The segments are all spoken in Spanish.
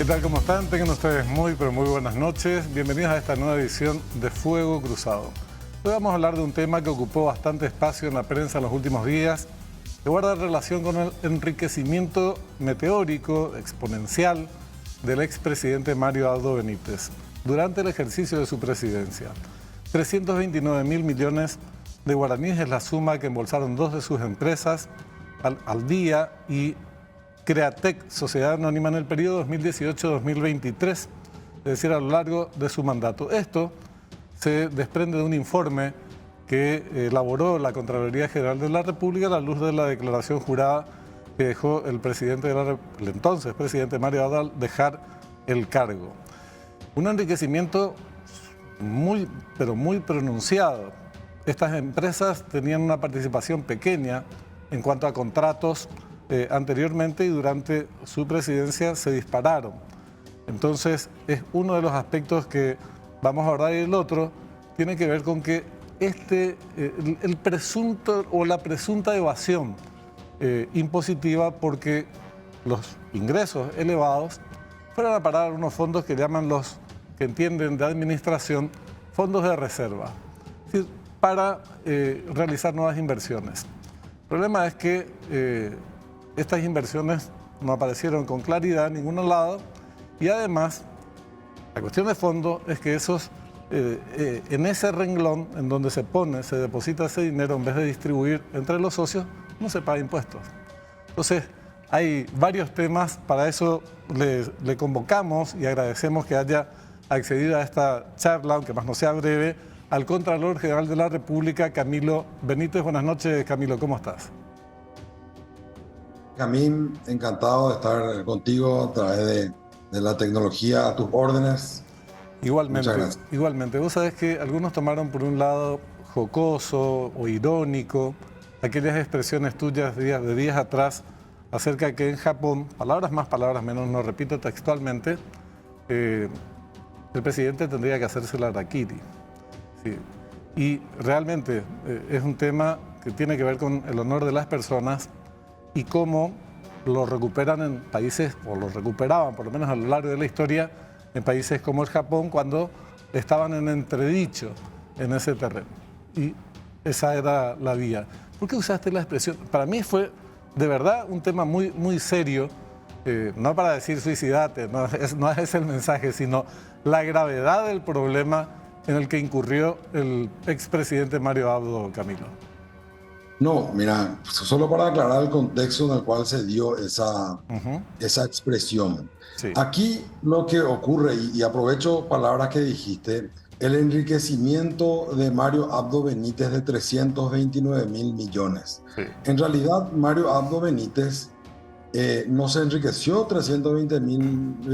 ¿Qué tal? ¿Cómo están? Tengan ustedes muy, pero muy buenas noches. Bienvenidos a esta nueva edición de Fuego Cruzado. Hoy vamos a hablar de un tema que ocupó bastante espacio en la prensa en los últimos días, que guarda relación con el enriquecimiento meteórico, exponencial, del expresidente Mario Abdo Benítez durante el ejercicio de su presidencia. 329.000 millones de guaraníes es la suma que embolsaron dos de sus empresas al día y Createc, Sociedad Anónima, en el periodo 2018-2023, es decir, a lo largo de su mandato. Esto se desprende de un informe que elaboró la Contraloría General de la República a la luz de la declaración jurada que dejó el entonces presidente Mario Abdo al dejar el cargo. Un enriquecimiento muy, pero muy pronunciado. Estas empresas tenían una participación pequeña en cuanto a contratos anteriormente, y durante su presidencia se dispararon. Entonces es uno de los aspectos que vamos a abordar, y el otro tiene que ver con que el presunto o la presunta evasión impositiva, porque los ingresos elevados fueron a parar a unos fondos que llaman los que entienden de administración fondos de reserva, es decir, para realizar nuevas inversiones. El problema es que estas inversiones no aparecieron con claridad en ningún lado, y además la cuestión de fondo es que en ese renglón en donde se deposita ese dinero, en vez de distribuir entre los socios, no se paga impuestos. Entonces hay varios temas. Para eso le convocamos y agradecemos que haya accedido a esta charla, aunque más no sea breve, al Contralor General de la República, Camilo Benítez. Buenas noches, Camilo, ¿cómo estás? Jamín, encantado de estar contigo a través de la tecnología, a tus órdenes. Igualmente, Muchas gracias. igualmente. Vos sabés que algunos tomaron por un lado jocoso o irónico aquellas expresiones tuyas de días atrás acerca de que en Japón, palabras más, palabras menos, no repito textualmente, el presidente tendría que hacerse la harakiri. Sí. Y realmente es un tema que tiene que ver con el honor de las personas y cómo lo recuperan en países, o lo recuperaban por lo menos a lo largo de la historia, en países como el Japón, cuando estaban en entredicho en ese terreno. Y esa era la vía. ¿Por qué usaste la expresión? Para mí fue de verdad un tema muy, muy serio, no para decir suicidate, no es el mensaje, sino la gravedad del problema en el que incurrió el expresidente Mario Abdo, Camilo. No, mira, solo para aclarar el contexto en el cual se dio esa expresión. Sí. Aquí lo que ocurre, y aprovecho palabras que dijiste, el enriquecimiento de Mario Abdo Benítez de 329.000 millones. Sí. En realidad, Mario Abdo Benítez no se enriqueció 329.000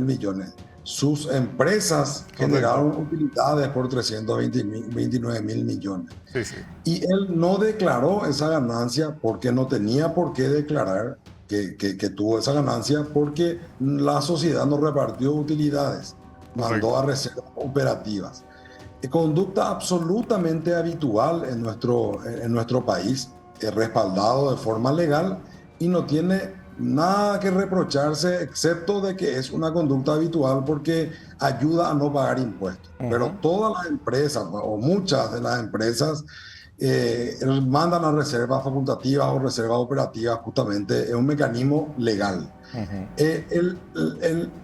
millones. Sus empresas generaron utilidades por 329.000 millones. Sí, sí. Y él no declaró esa ganancia porque no tenía por qué declarar que tuvo esa ganancia, porque la sociedad no repartió utilidades, mandó a reservas operativas. Conducta absolutamente habitual en nuestro país, respaldado de forma legal, y no tiene nada que reprocharse, excepto de que es una conducta habitual porque ayuda a no pagar impuestos. Pero todas las empresas, o muchas de las empresas, mandan a reservas facultativas o reservas operativas. Justamente es un mecanismo legal.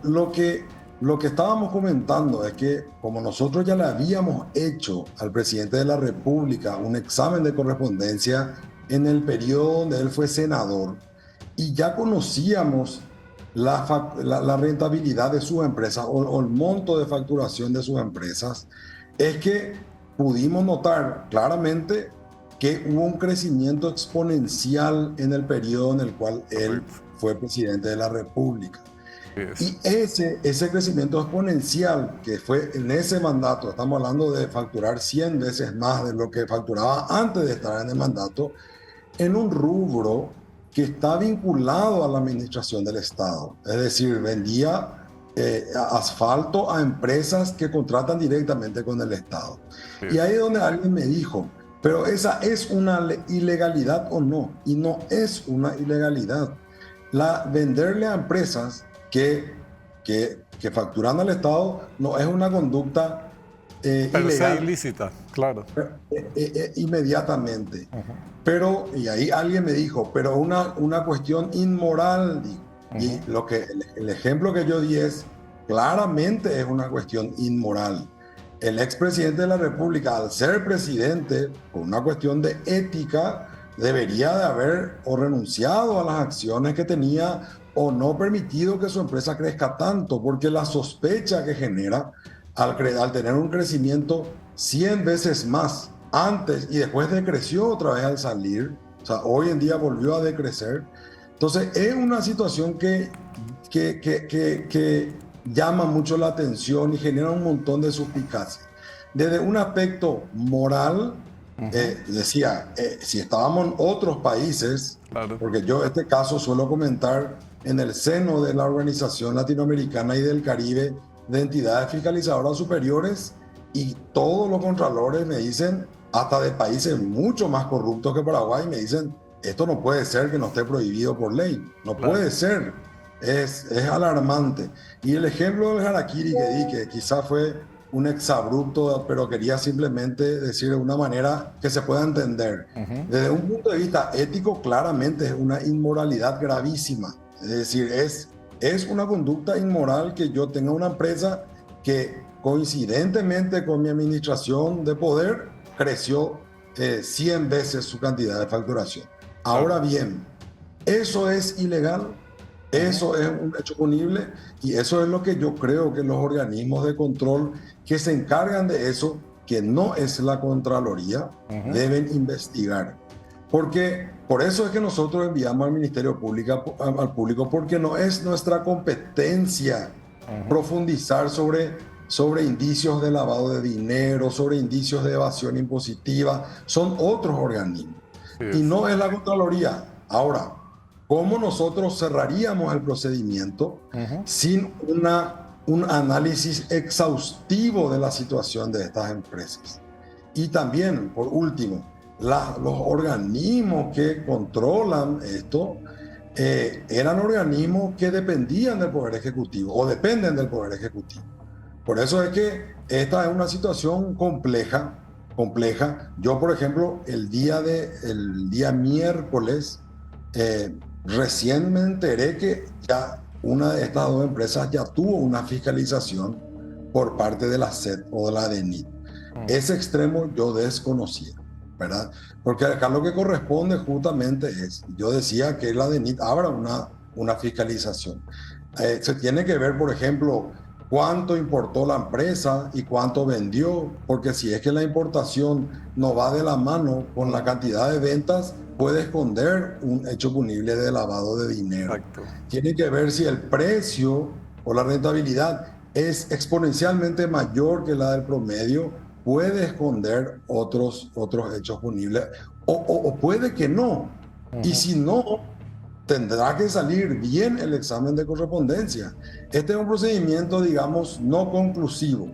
Lo que estábamos comentando es que, como nosotros ya le habíamos hecho al presidente de la República un examen de correspondencia en el periodo donde él fue senador, y ya conocíamos la rentabilidad de sus empresas o el monto de facturación de sus empresas, es que pudimos notar claramente que hubo un crecimiento exponencial en el periodo en el cual él fue presidente de la República. Y ese crecimiento exponencial que fue en ese mandato, estamos hablando de facturar 100 veces más de lo que facturaba antes de estar en el mandato, en un rubro que está vinculado a la administración del Estado. Es decir, vendía asfalto a empresas que contratan directamente con el Estado. Sí. Y ahí es donde alguien me dijo, pero ¿esa es una ilegalidad o no? Y no es una ilegalidad. Venderle a empresas que que facturando al Estado no es una conducta pero ilegal. sea ilícita, claro. Inmediatamente. Pero, y ahí alguien me dijo, pero una cuestión inmoral. Y el ejemplo que yo di es, claramente es una cuestión inmoral. El expresidente de la República, al ser presidente, por una cuestión de ética, debería de haber o renunciado a las acciones que tenía o no permitido que su empresa crezca tanto, porque la sospecha que genera al tener un crecimiento 100 veces más antes y después decreció otra vez al salir, o sea, hoy en día volvió a decrecer. Entonces, es una situación que llama mucho la atención y genera un montón de suspicacia. Desde un aspecto moral, decía, si estábamos en otros países, Claro. porque yo este caso suelo comentar en el seno de la Organización Latinoamericana y del Caribe de entidades fiscalizadoras superiores, y todos los contralores me dicen, hasta de países mucho más corruptos que Paraguay, me dicen, esto no puede ser que no esté prohibido por ley, no Claro. puede ser, es alarmante. Y el ejemplo del harakiri que di, que quizás fue un exabrupto, pero quería simplemente decir de una manera que se pueda entender. Desde un punto de vista ético, claramente es una inmoralidad gravísima. Es decir, es una conducta inmoral que yo tenga una empresa que coincidentemente con mi administración de poder creció 100 veces su cantidad de facturación. Ahora bien, eso es ilegal, eso es un hecho punible y eso es lo que yo creo que los organismos de control que se encargan de eso, que no es la Contraloría, deben investigar. Porque por eso es que nosotros enviamos al Ministerio Público, al público, porque no es nuestra competencia profundizar sobre indicios de lavado de dinero, sobre indicios de evasión impositiva, son otros organismos. Y no es la Contraloría. Ahora, ¿cómo nosotros cerraríamos el procedimiento sin un análisis exhaustivo de la situación de estas empresas? Y también, por último, los organismos que controlan esto eran organismos que dependían del Poder Ejecutivo o dependen del Poder Ejecutivo. Por eso es que esta es una situación compleja. Yo, por ejemplo, el día miércoles, recién me enteré que ya una de estas dos empresas ya tuvo una fiscalización por parte de la SED o de la DENIT. Ese extremo yo desconocía, ¿verdad? Porque acá lo que corresponde justamente es, yo decía que la DENIT abra una fiscalización. Se tiene que ver, por ejemplo, cuánto importó la empresa y cuánto vendió, porque si es que la importación no va de la mano con la cantidad de ventas, puede esconder un hecho punible de lavado de dinero. Exacto. Tiene que ver si el precio o la rentabilidad es exponencialmente mayor que la del promedio, puede esconder otros hechos punibles, o puede que no. Y si no, tendrá que salir bien el examen de correspondencia. Este es un procedimiento, digamos, no conclusivo.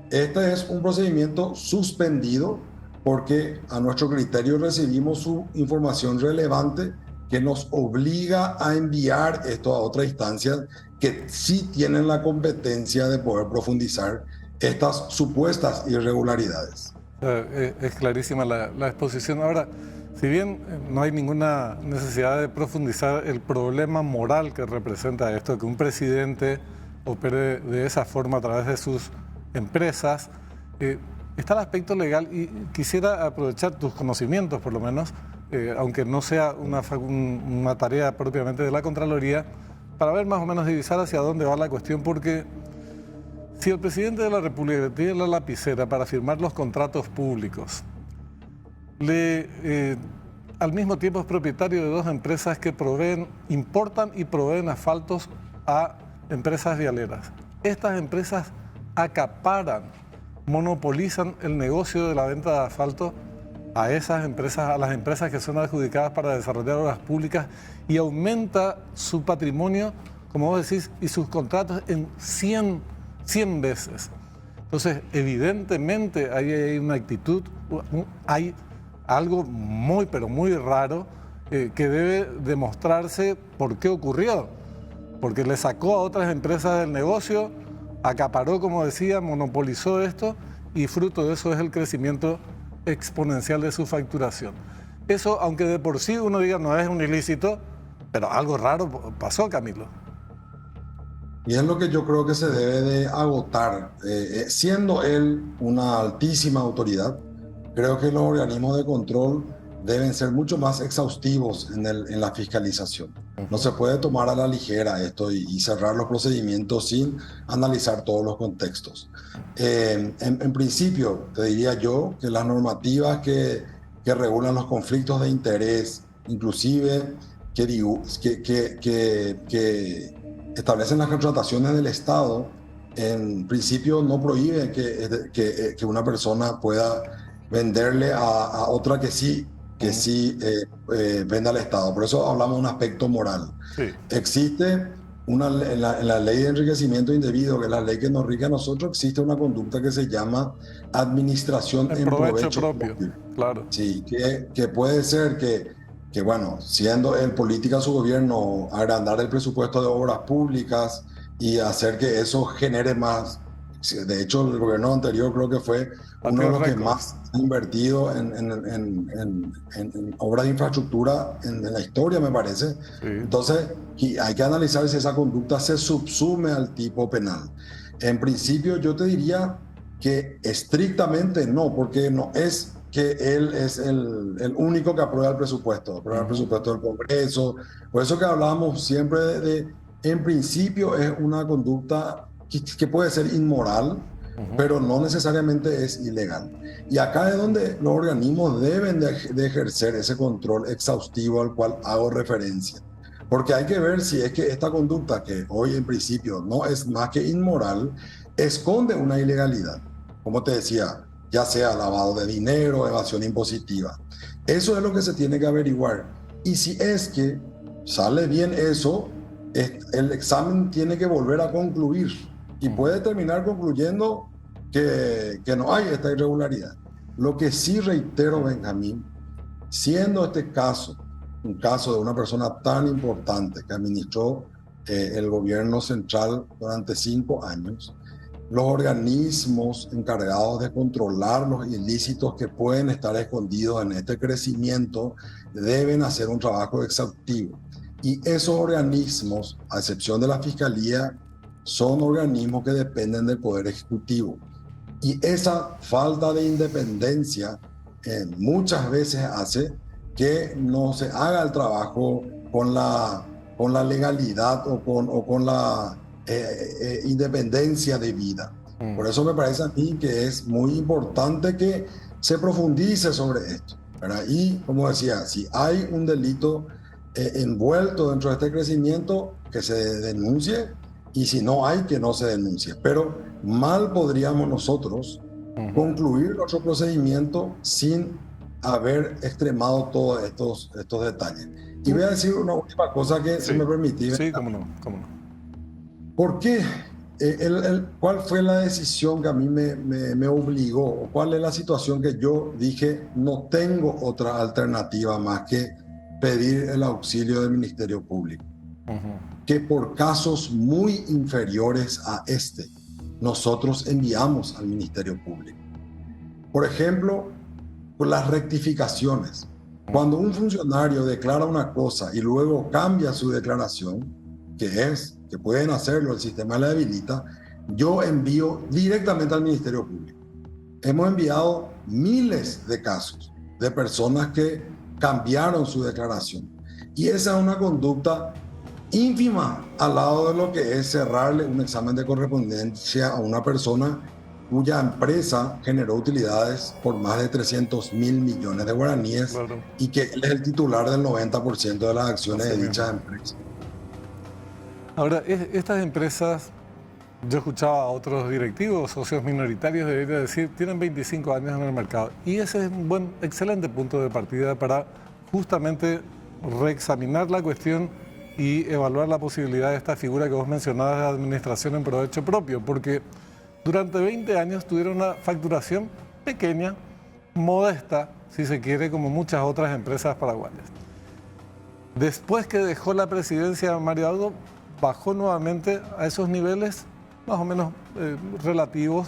Este es un procedimiento suspendido porque a nuestro criterio recibimos su información relevante que nos obliga a enviar esto a otra instancia que sí tienen la competencia de poder profundizar estas supuestas irregularidades. Es clarísima la exposición. Ahora, si bien no hay ninguna necesidad de profundizar el problema moral que representa esto, que un presidente opere de esa forma a través de sus empresas, está el aspecto legal y quisiera aprovechar tus conocimientos, por lo menos, aunque no sea una tarea propiamente de la Contraloría, para ver más o menos divisar hacia dónde va la cuestión, porque si el presidente de la República tiene la lapicera para firmar los contratos públicos, al mismo tiempo es propietario de dos empresas que importan y proveen asfaltos a empresas vialeras. Estas empresas acaparan, monopolizan el negocio de la venta de asfalto a esas empresas, a las empresas que son adjudicadas para desarrollar obras públicas, y aumenta su patrimonio, como vos decís, y sus contratos en 100 veces. Entonces, evidentemente, ahí hay una actitud, hay algo muy, pero muy raro que debe demostrarse por qué ocurrió. porque le sacó a otras empresas del negocio, acaparó, como decía, monopolizó esto y fruto de eso es el crecimiento exponencial de su facturación. Eso, aunque de por sí uno diga no es un ilícito, pero algo raro pasó, Camilo. Y es lo que yo creo que se debe de agotar. Siendo él una altísima autoridad, creo que los organismos de control deben ser mucho más exhaustivos en la fiscalización. No se puede tomar a la ligera esto y cerrar los procedimientos sin analizar todos los contextos. En principio, te diría yo que las normativas que regulan los conflictos de interés, inclusive que establecen las contrataciones del Estado, en principio no prohíben que una persona pueda venderle a otra que sí venda al Estado. Por eso hablamos de un aspecto moral. Sí. Existe en la ley de enriquecimiento indebido, que es la ley que nos rige a nosotros, existe una conducta que se llama administración en provecho propio. Claro. Sí, que puede ser que, bueno, siendo en política su gobierno, agrandar el presupuesto de obras públicas y hacer que eso genere más. De hecho, el gobierno anterior creo que fue uno de los que más ha invertido en obras de infraestructura en la historia, me parece. Sí. Entonces, hay que analizar si esa conducta se subsume al tipo penal. En principio, yo te diría que estrictamente no, porque no es que él es el único que aprueba el presupuesto, aprueba el presupuesto del Congreso. Por eso que hablábamos siempre en principio es una conducta que puede ser inmoral, pero no necesariamente es ilegal. Y acá es donde los organismos deben de ejercer ese control exhaustivo al cual hago referencia. Porque hay que ver si es que esta conducta, que hoy en principio no es más que inmoral, esconde una ilegalidad. Como te decía, ya sea lavado de dinero, evasión impositiva. Eso es lo que se tiene que averiguar. Y si es que sale bien eso, el examen tiene que volver a concluir y puede terminar concluyendo que no hay esta irregularidad. Lo que sí reitero, Benjamín, siendo este caso un caso de una persona tan importante que administró el gobierno central durante 5 años, los organismos encargados de controlar los ilícitos que pueden estar escondidos en este crecimiento deben hacer un trabajo exhaustivo. Y esos organismos, a excepción de la Fiscalía, son organismos que dependen del Poder Ejecutivo. Y esa falta de independencia muchas veces hace que no se haga el trabajo con la legalidad o con la independencia debida. Por eso me parece a mí que es muy importante que se profundice sobre esto, ¿verdad? Y como decía, si hay un delito envuelto dentro de este crecimiento, que se denuncie, y si no hay, que no se denuncie. Pero mal podríamos nosotros concluir nuestro procedimiento sin haber extremado todos estos detalles. Y voy a decir una última cosa que, si me permitís. Sí, cómo no. ¿Por qué? ¿Cuál fue la decisión que a mí me obligó? ¿O cuál es la situación que yo dije, no tengo otra alternativa más que pedir el auxilio del Ministerio Público? Que por casos muy inferiores a nosotros enviamos al Ministerio Público. Por ejemplo, por las rectificaciones. Cuando un funcionario declara una cosa y luego cambia su declaración, que pueden hacerlo, el sistema la habilita, yo envío directamente al Ministerio Público. Hemos enviado miles de casos de personas que cambiaron su declaración. Y esa es una conducta ínfima al lado de lo que es cerrarle un examen de correspondencia a una persona cuya empresa generó utilidades por más de 300.000 millones de guaraníes, claro, y que él es el titular del 90% de las acciones de dichas empresas. Ahora, estas empresas, yo escuchaba a otros directivos, socios minoritarios, debería decir, tienen 25 años en el mercado. Y ese es un excelente punto de partida para justamente reexaminar la cuestión y evaluar la posibilidad de esta figura que vos mencionabas de administración en provecho propio, porque durante 20 años tuvieron una facturación pequeña, modesta, si se quiere, como muchas otras empresas paraguayas. Después que dejó la presidencia Mario Auro, bajó nuevamente a esos niveles más o menos relativos,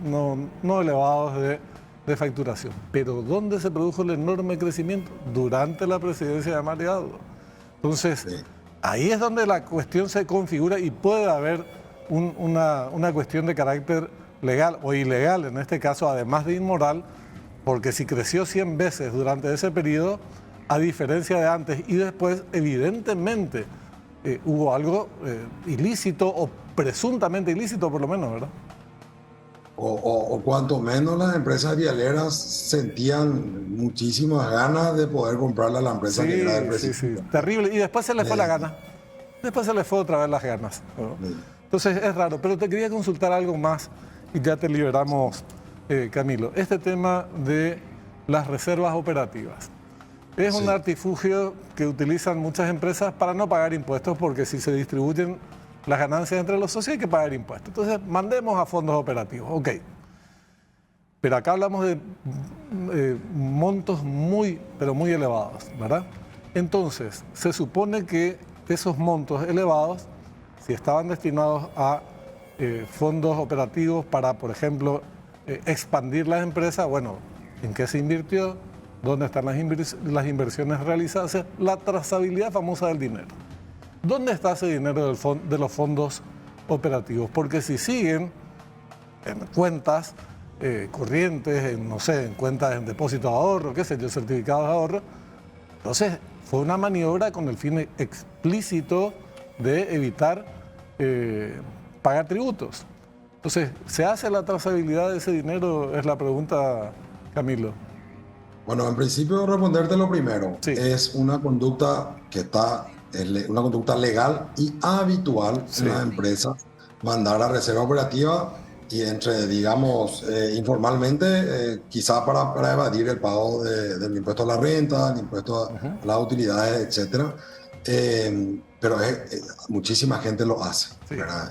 no elevados de facturación. Pero ¿dónde se produjo el enorme crecimiento? Durante la presidencia de Mariano. Entonces, sí, ahí es donde la cuestión se configura y puede haber una cuestión de carácter legal o ilegal, en este caso, además de inmoral, porque si creció 100 veces durante ese periodo, a diferencia de antes y después, evidentemente hubo algo ilícito o presuntamente ilícito, por lo menos, ¿verdad? O cuanto menos las empresas vialeras sentían muchísimas ganas de poder comprarle a la empresa que era del presidente. Sí, terrible. Y después se les fue la gana. Después se les fue otra vez las ganas, ¿no? Entonces es raro, pero te quería consultar algo más y ya te liberamos, Camilo. Este tema de las reservas operativas. Es un artifugio que utilizan muchas empresas para no pagar impuestos, porque si se distribuyen las ganancias entre los socios hay que pagar impuestos. Entonces, mandemos a fondos operativos, ok. Pero acá hablamos de montos pero muy elevados, ¿verdad? Entonces, se supone que esos montos elevados, si estaban destinados a fondos operativos para, por ejemplo, expandir las empresas, bueno, ¿en qué se invirtió? ¿Dónde están las inversiones realizadas? La trazabilidad famosa del dinero. ¿Dónde está ese dinero de los fondos operativos? Porque si siguen en cuentas corrientes, en cuentas en depósitos de ahorro, qué sé yo, certificados de ahorro, entonces fue una maniobra con el fin explícito de evitar pagar tributos. Entonces, ¿se hace la trazabilidad de ese dinero? Es la pregunta, Camilo. Bueno, en principio responderte lo primero. Sí. Es una conducta una conducta legal y habitual en las empresas, mandar a reserva operativa y digamos, informalmente, quizá para evadir el pago del impuesto a la renta, el impuesto a las utilidades, etc. Pero muchísima gente lo hace, ¿verdad?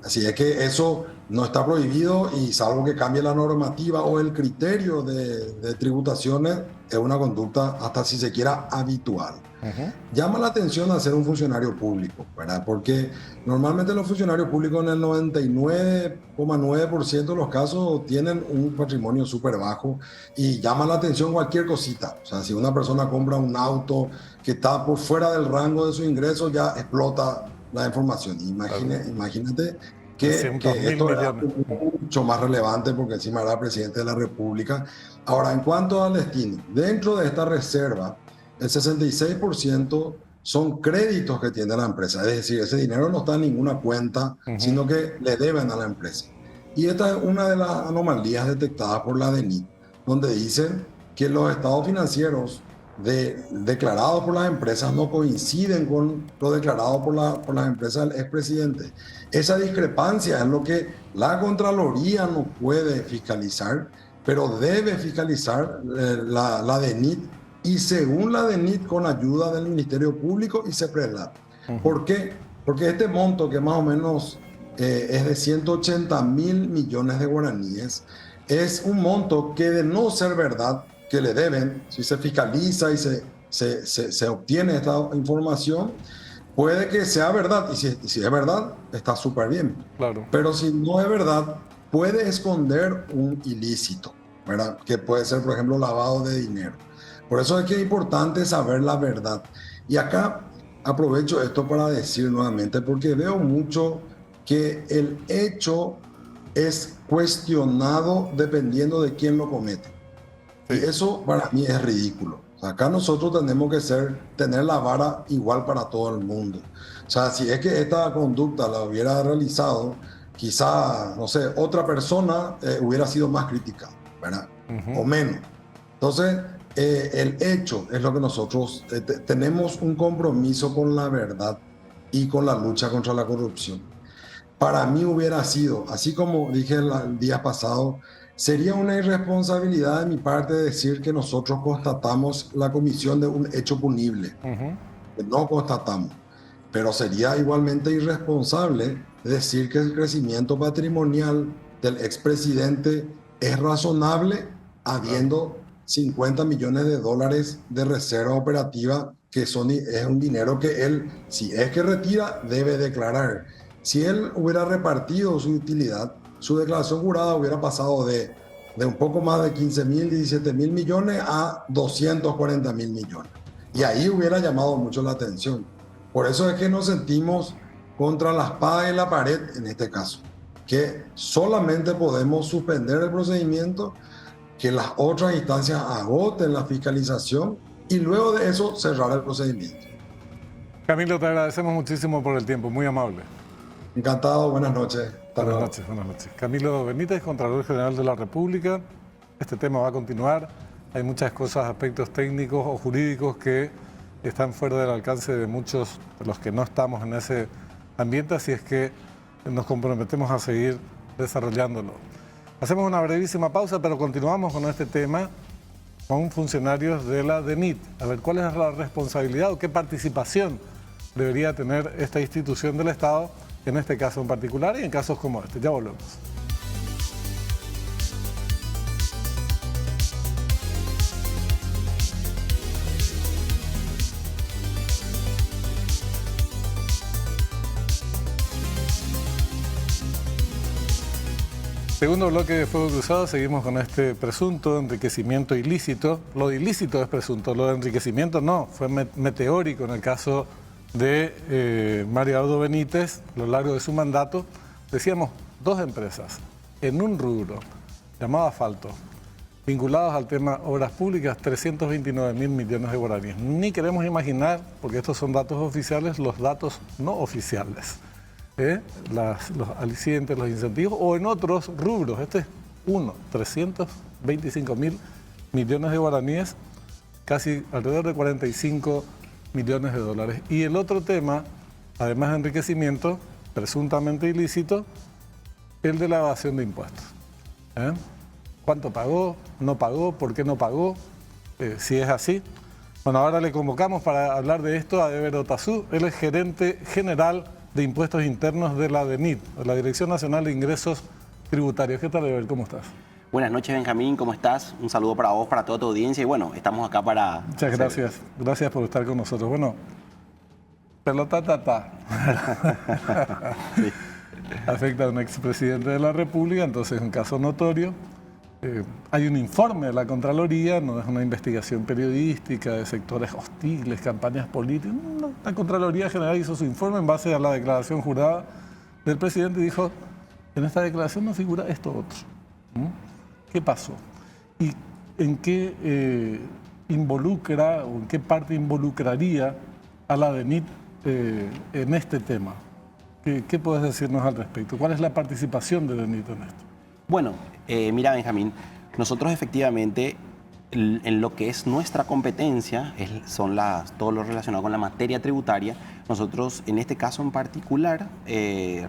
Así es que eso no está prohibido y salvo que cambie la normativa o el criterio de tributaciones, es una conducta hasta si se quiera habitual. Llama la atención a ser un funcionario público, ¿verdad? Porque normalmente los funcionarios públicos en el 99,9% de los casos tienen un patrimonio súper bajo y llama la atención cualquier cosita. O sea, si una persona compra un auto que está por fuera del rango de su ingreso, ya explota la información. Imagínate que esto era mucho más relevante porque encima era presidente de la República. Ahora, en cuanto al destino, dentro de esta reserva, el 66% son créditos que tiene la empresa. Es decir, ese dinero no está en ninguna cuenta, sino que le deben a la empresa. Y esta es una de las anomalías detectadas por la DENIT, donde dicen que los estados financieros declarados por las empresas no coinciden con lo declarado por las empresas del expresidente. Esa discrepancia es lo que la Contraloría no puede fiscalizar, pero debe fiscalizar la DENIT, y según la DENIT con ayuda del Ministerio Público y CEPRELAT. ¿Por qué? Porque este monto, que más o menos es de 180 mil millones de guaraníes, es un monto que, de no ser verdad que le deben, si se fiscaliza y se obtiene esta información, puede que sea verdad, y si es verdad, está súper bien. Claro. Pero si no es verdad, puede esconder un ilícito, ¿verdad? Que puede ser, por ejemplo, lavado de dinero. Por eso es que es importante saber la verdad. Y acá aprovecho esto para decir nuevamente, porque veo mucho que el hecho es cuestionado dependiendo de quién lo comete. Y eso para mí es ridículo. O sea, acá nosotros tenemos que tener la vara igual para todo el mundo. O sea, si es que esta conducta la hubiera realizado, quizá, no sé, otra persona hubiera sido más criticada, ¿verdad? O menos. Entonces, el hecho es lo que nosotros tenemos un compromiso con la verdad y con la lucha contra la corrupción. Para mí hubiera sido, así como dije el día pasado, sería una irresponsabilidad de mi parte decir que nosotros constatamos la comisión de un hecho punible. Que no constatamos. Pero sería igualmente irresponsable decir que el crecimiento patrimonial del expresidente es razonable habiendo 50 millones de dólares de reserva operativa que es un dinero que él, si es que retira, debe declarar. Si él hubiera repartido su utilidad, su declaración jurada hubiera pasado de un poco más de 15.000, 17.000 millones a 240.000 millones. Y ahí hubiera llamado mucho la atención. Por eso es que nos sentimos contra la espada y la pared en este caso, que solamente podemos suspender el procedimiento, que las otras instancias agoten la fiscalización y luego de eso cerrar el procedimiento. Camilo, te agradecemos muchísimo por el tiempo, muy amable. Encantado, buenas noches. Buenas noches, buenas noches. Camilo Benítez, Contralor General de la República. Este tema va a continuar. Hay muchas cosas, aspectos técnicos o jurídicos que están fuera del alcance de muchos de los que no estamos en ese ambiente, así es que nos comprometemos a seguir desarrollándolo. Hacemos una brevísima pausa, pero continuamos con este tema con funcionarios de la DENIT. A ver, ¿cuál es la responsabilidad o qué participación debería tener esta institución del Estado, en este caso en particular y en casos como este? Ya volvemos. Segundo bloque de Fuego Cruzado, seguimos con este presunto enriquecimiento ilícito. Lo ilícito es presunto, lo de enriquecimiento no, fue meteórico en el caso de Mario Audo Benítez. A lo largo de su mandato, decíamos, 2 empresas en un rubro llamado asfalto, vinculados al tema obras públicas, 329.000 millones de guaraníes. Ni queremos imaginar, porque estos son datos oficiales, los datos no oficiales. Los alicientes, los incentivos, o en otros rubros. Este es uno, 325.000 millones de guaraníes, casi alrededor de 45 millones de dólares. Y el otro tema, además de enriquecimiento, presuntamente ilícito, el de la evasión de impuestos. ¿Cuánto pagó? ¿No pagó? ¿Por qué no pagó? Si es así. Bueno, ahora le convocamos para hablar de esto a Eber Otazú. Él es gerente general de Impuestos Internos de la DENIT, de la Dirección Nacional de Ingresos Tributarios. ¿Qué tal, Eber? ¿Cómo estás? Buenas noches, Benjamín, ¿cómo estás? Un saludo para vos, para toda tu audiencia y bueno, estamos acá para... Muchas gracias, gracias por estar con nosotros. Bueno, pelota tata. Sí. Afecta a un expresidente de la República, entonces es un caso notorio. Hay un informe de la Contraloría, no es una investigación periodística de sectores hostiles, campañas políticas. No, la Contraloría General hizo su informe en base a la declaración jurada del presidente y dijo, en esta declaración no figura esto otro. ¿Qué pasó? ¿Y en qué involucra o en qué parte involucraría a la DENIT en este tema? ¿Qué puedes decirnos al respecto? ¿Cuál es la participación de DENIT en esto? Bueno, mira, Benjamín, nosotros efectivamente en lo que es nuestra competencia, son todo lo relacionado con la materia tributaria. Nosotros, en este caso en particular,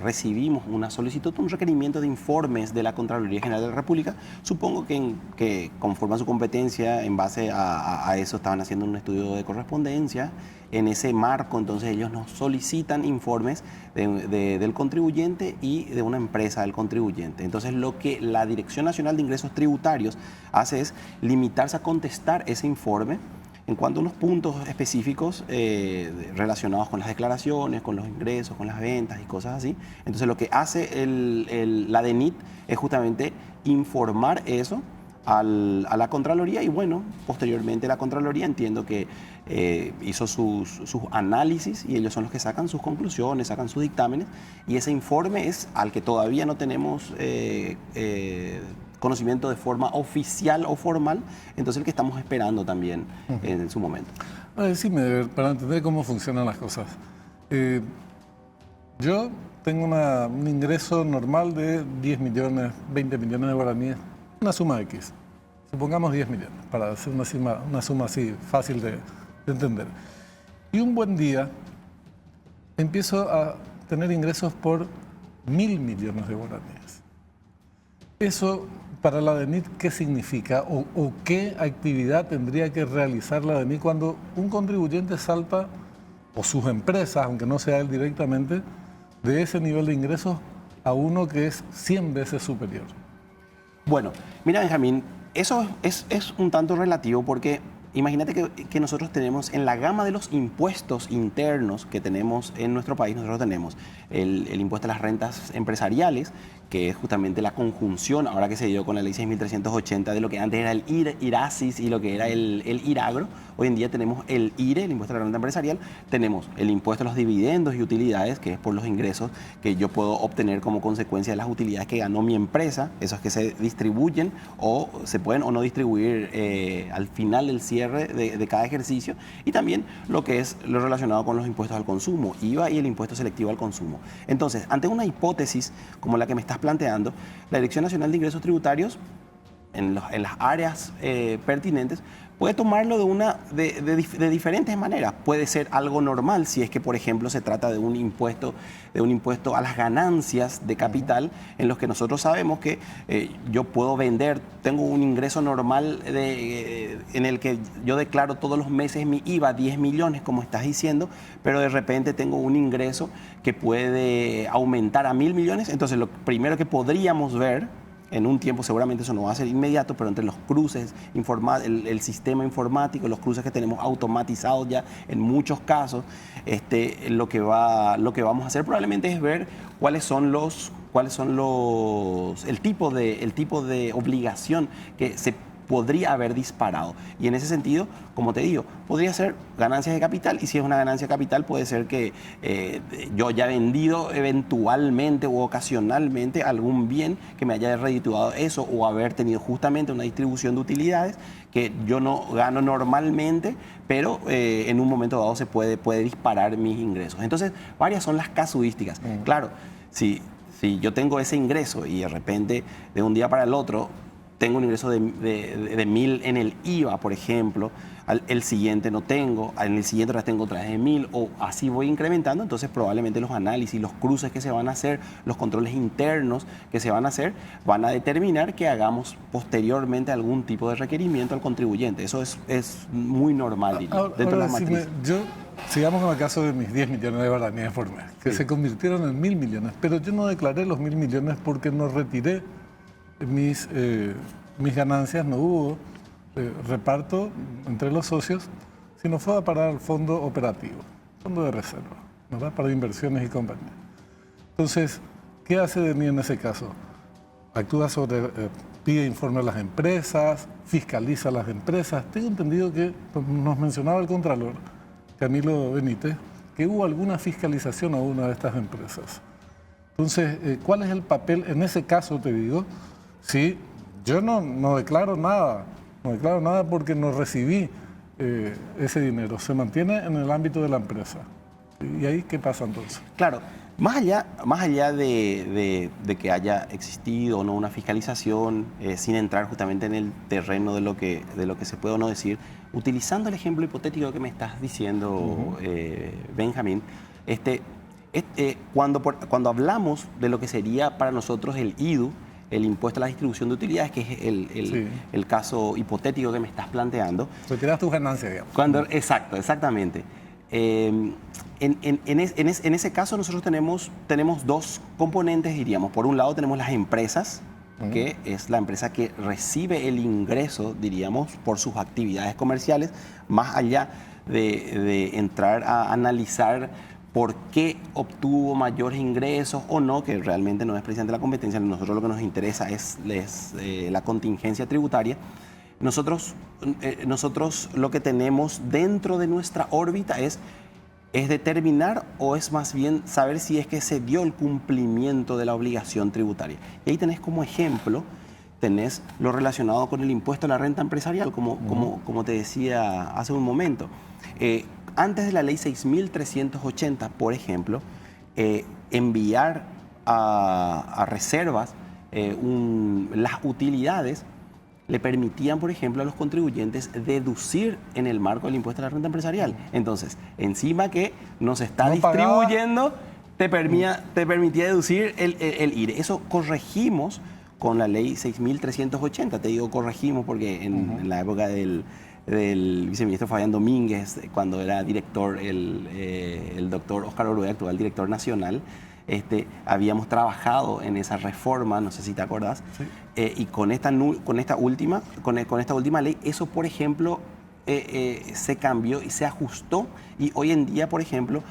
recibimos una solicitud, un requerimiento de informes de la Contraloría General de la República. Supongo que conforme a su competencia, en base a eso, estaban haciendo un estudio de correspondencia. En ese marco, entonces, ellos nos solicitan informes del contribuyente y de una empresa del contribuyente. Entonces, lo que la Dirección Nacional de Ingresos Tributarios hace es limitarse a contestar ese informe en cuanto a unos puntos específicos relacionados con las declaraciones, con los ingresos, con las ventas y cosas así. Entonces, lo que hace la DENIT es justamente informar eso a la Contraloría y bueno, posteriormente la Contraloría entiendo que hizo sus análisis y ellos son los que sacan sus conclusiones, sacan sus dictámenes y ese informe es al que todavía no tenemos conocimiento de forma oficial o formal, entonces el que estamos esperando también en su momento. Decime, para entender cómo funcionan las cosas. Yo tengo un ingreso normal de 10 millones, 20 millones de guaraníes, una suma X. Supongamos 10 millones, para hacer una suma así fácil de entender. Y un buen día empiezo a tener ingresos por 1.000 millones de guaraníes. Eso, para la DENIT, ¿qué significa? ¿O qué actividad tendría que realizar la DENIT cuando un contribuyente salta, o sus empresas, aunque no sea él directamente, de ese nivel de ingresos a uno que es 100 veces superior? Bueno, mira, Benjamín, eso es un tanto relativo porque imagínate que nosotros tenemos en la gama de los impuestos internos que tenemos en nuestro país, nosotros tenemos el impuesto a las rentas empresariales, que es justamente la conjunción, ahora que se dio con la ley 6.380, de lo que antes era el IRASIS y lo que era el IRAGRO. Hoy en día tenemos el IRE, el impuesto a la renta empresarial, tenemos el impuesto a los dividendos y utilidades, que es por los ingresos que yo puedo obtener como consecuencia de las utilidades que ganó mi empresa, esos que se distribuyen o se pueden o no distribuir al final del cierre de cada ejercicio, y también lo que es lo relacionado con los impuestos al consumo, IVA y el impuesto selectivo al consumo. Entonces, ante una hipótesis como la que me estás planteando, la Dirección Nacional de Ingresos Tributarios, en las áreas pertinentes, puede tomarlo de diferentes maneras. Puede ser algo normal si es que, por ejemplo, se trata de un impuesto a las ganancias de capital, en los que nosotros sabemos que yo puedo vender, tengo un ingreso normal en el que yo declaro todos los meses mi IVA 10 millones, como estás diciendo, pero de repente tengo un ingreso que puede aumentar a 1.000 millones. Entonces, lo primero que podríamos ver en un tiempo, seguramente eso no va a ser inmediato, pero entre los cruces, el sistema informático, los cruces que tenemos automatizados ya en muchos casos, lo que vamos a hacer probablemente es ver el tipo de obligación que se podría haber disparado. Y en ese sentido, como te digo, podría ser ganancias de capital, y si es una ganancia de capital puede ser que yo haya vendido eventualmente o ocasionalmente algún bien que me haya redituado eso, o haber tenido justamente una distribución de utilidades que yo no gano normalmente, pero en un momento dado se puede disparar mis ingresos. Entonces, varias son las casuísticas. Claro, si yo tengo ese ingreso y de repente de un día para el otro tengo un ingreso de 1.000 en el IVA, por ejemplo, el siguiente no tengo, en el siguiente ahora tengo otra vez de 1.000, o así voy incrementando, entonces probablemente los análisis, los cruces que se van a hacer, los controles internos que se van a hacer, van a determinar que hagamos posteriormente algún tipo de requerimiento al contribuyente. Eso es muy normal, diría, dentro de las matrices. Sigamos con el caso de mis 10 millones de guaraníes por mes, que se convirtieron en 1.000 millones, pero yo no declaré los 1.000 millones porque no retiré mis ganancias, no hubo reparto entre los socios, sino fue a parar al fondo operativo, fondo de reserva, ¿verdad? Para inversiones y compañía. Entonces, ¿qué hace de mí en ese caso? Actúa pide informe a las empresas, fiscaliza a las empresas. Tengo entendido que nos mencionaba el Contralor, Camilo Benítez, que hubo alguna fiscalización a una de estas empresas. Entonces, ¿cuál es el papel? En ese caso, te digo, sí, yo no declaro nada, porque no recibí ese dinero, se mantiene en el ámbito de la empresa. ¿Y ahí qué pasa entonces? Claro, más allá de que haya existido o no una fiscalización, sin entrar justamente en el terreno de lo que se puede o no decir, utilizando el ejemplo hipotético que me estás diciendo, Benjamín, cuando hablamos de lo que sería para nosotros el IDU, el impuesto a la distribución de utilidades, que es el caso hipotético que me estás planteando. Retiras tus ganancias, digamos. Exactamente. En ese caso nosotros tenemos dos componentes, diríamos. Por un lado tenemos las empresas, que es la empresa que recibe el ingreso, diríamos, por sus actividades comerciales, más allá de entrar a analizar por qué obtuvo mayores ingresos o no, que realmente no es precisamente la competencia. Nosotros lo que nos interesa es la contingencia tributaria. Nosotros lo que tenemos dentro de nuestra órbita es determinar, o es más bien saber si es que se dio el cumplimiento de la obligación tributaria. Y ahí tenés como ejemplo, tenés lo relacionado con el impuesto a la renta empresarial, como te decía hace un momento. Antes de la ley 6.380, por ejemplo, enviar a reservas las utilidades le permitían, por ejemplo, a los contribuyentes deducir en el marco del impuesto a la renta empresarial. Entonces, encima que nos está distribuyendo, te permitía deducir el IRE. Eso corregimos con la ley 6.380. Te digo corregimos porque en la época del viceministro Fabián Domínguez, cuando era director, el doctor Óscar Orué, actual director nacional, habíamos trabajado en esa reforma, no sé si te acordás, y con esta última ley, eso, por ejemplo, se cambió y se ajustó. Y hoy en día, por ejemplo,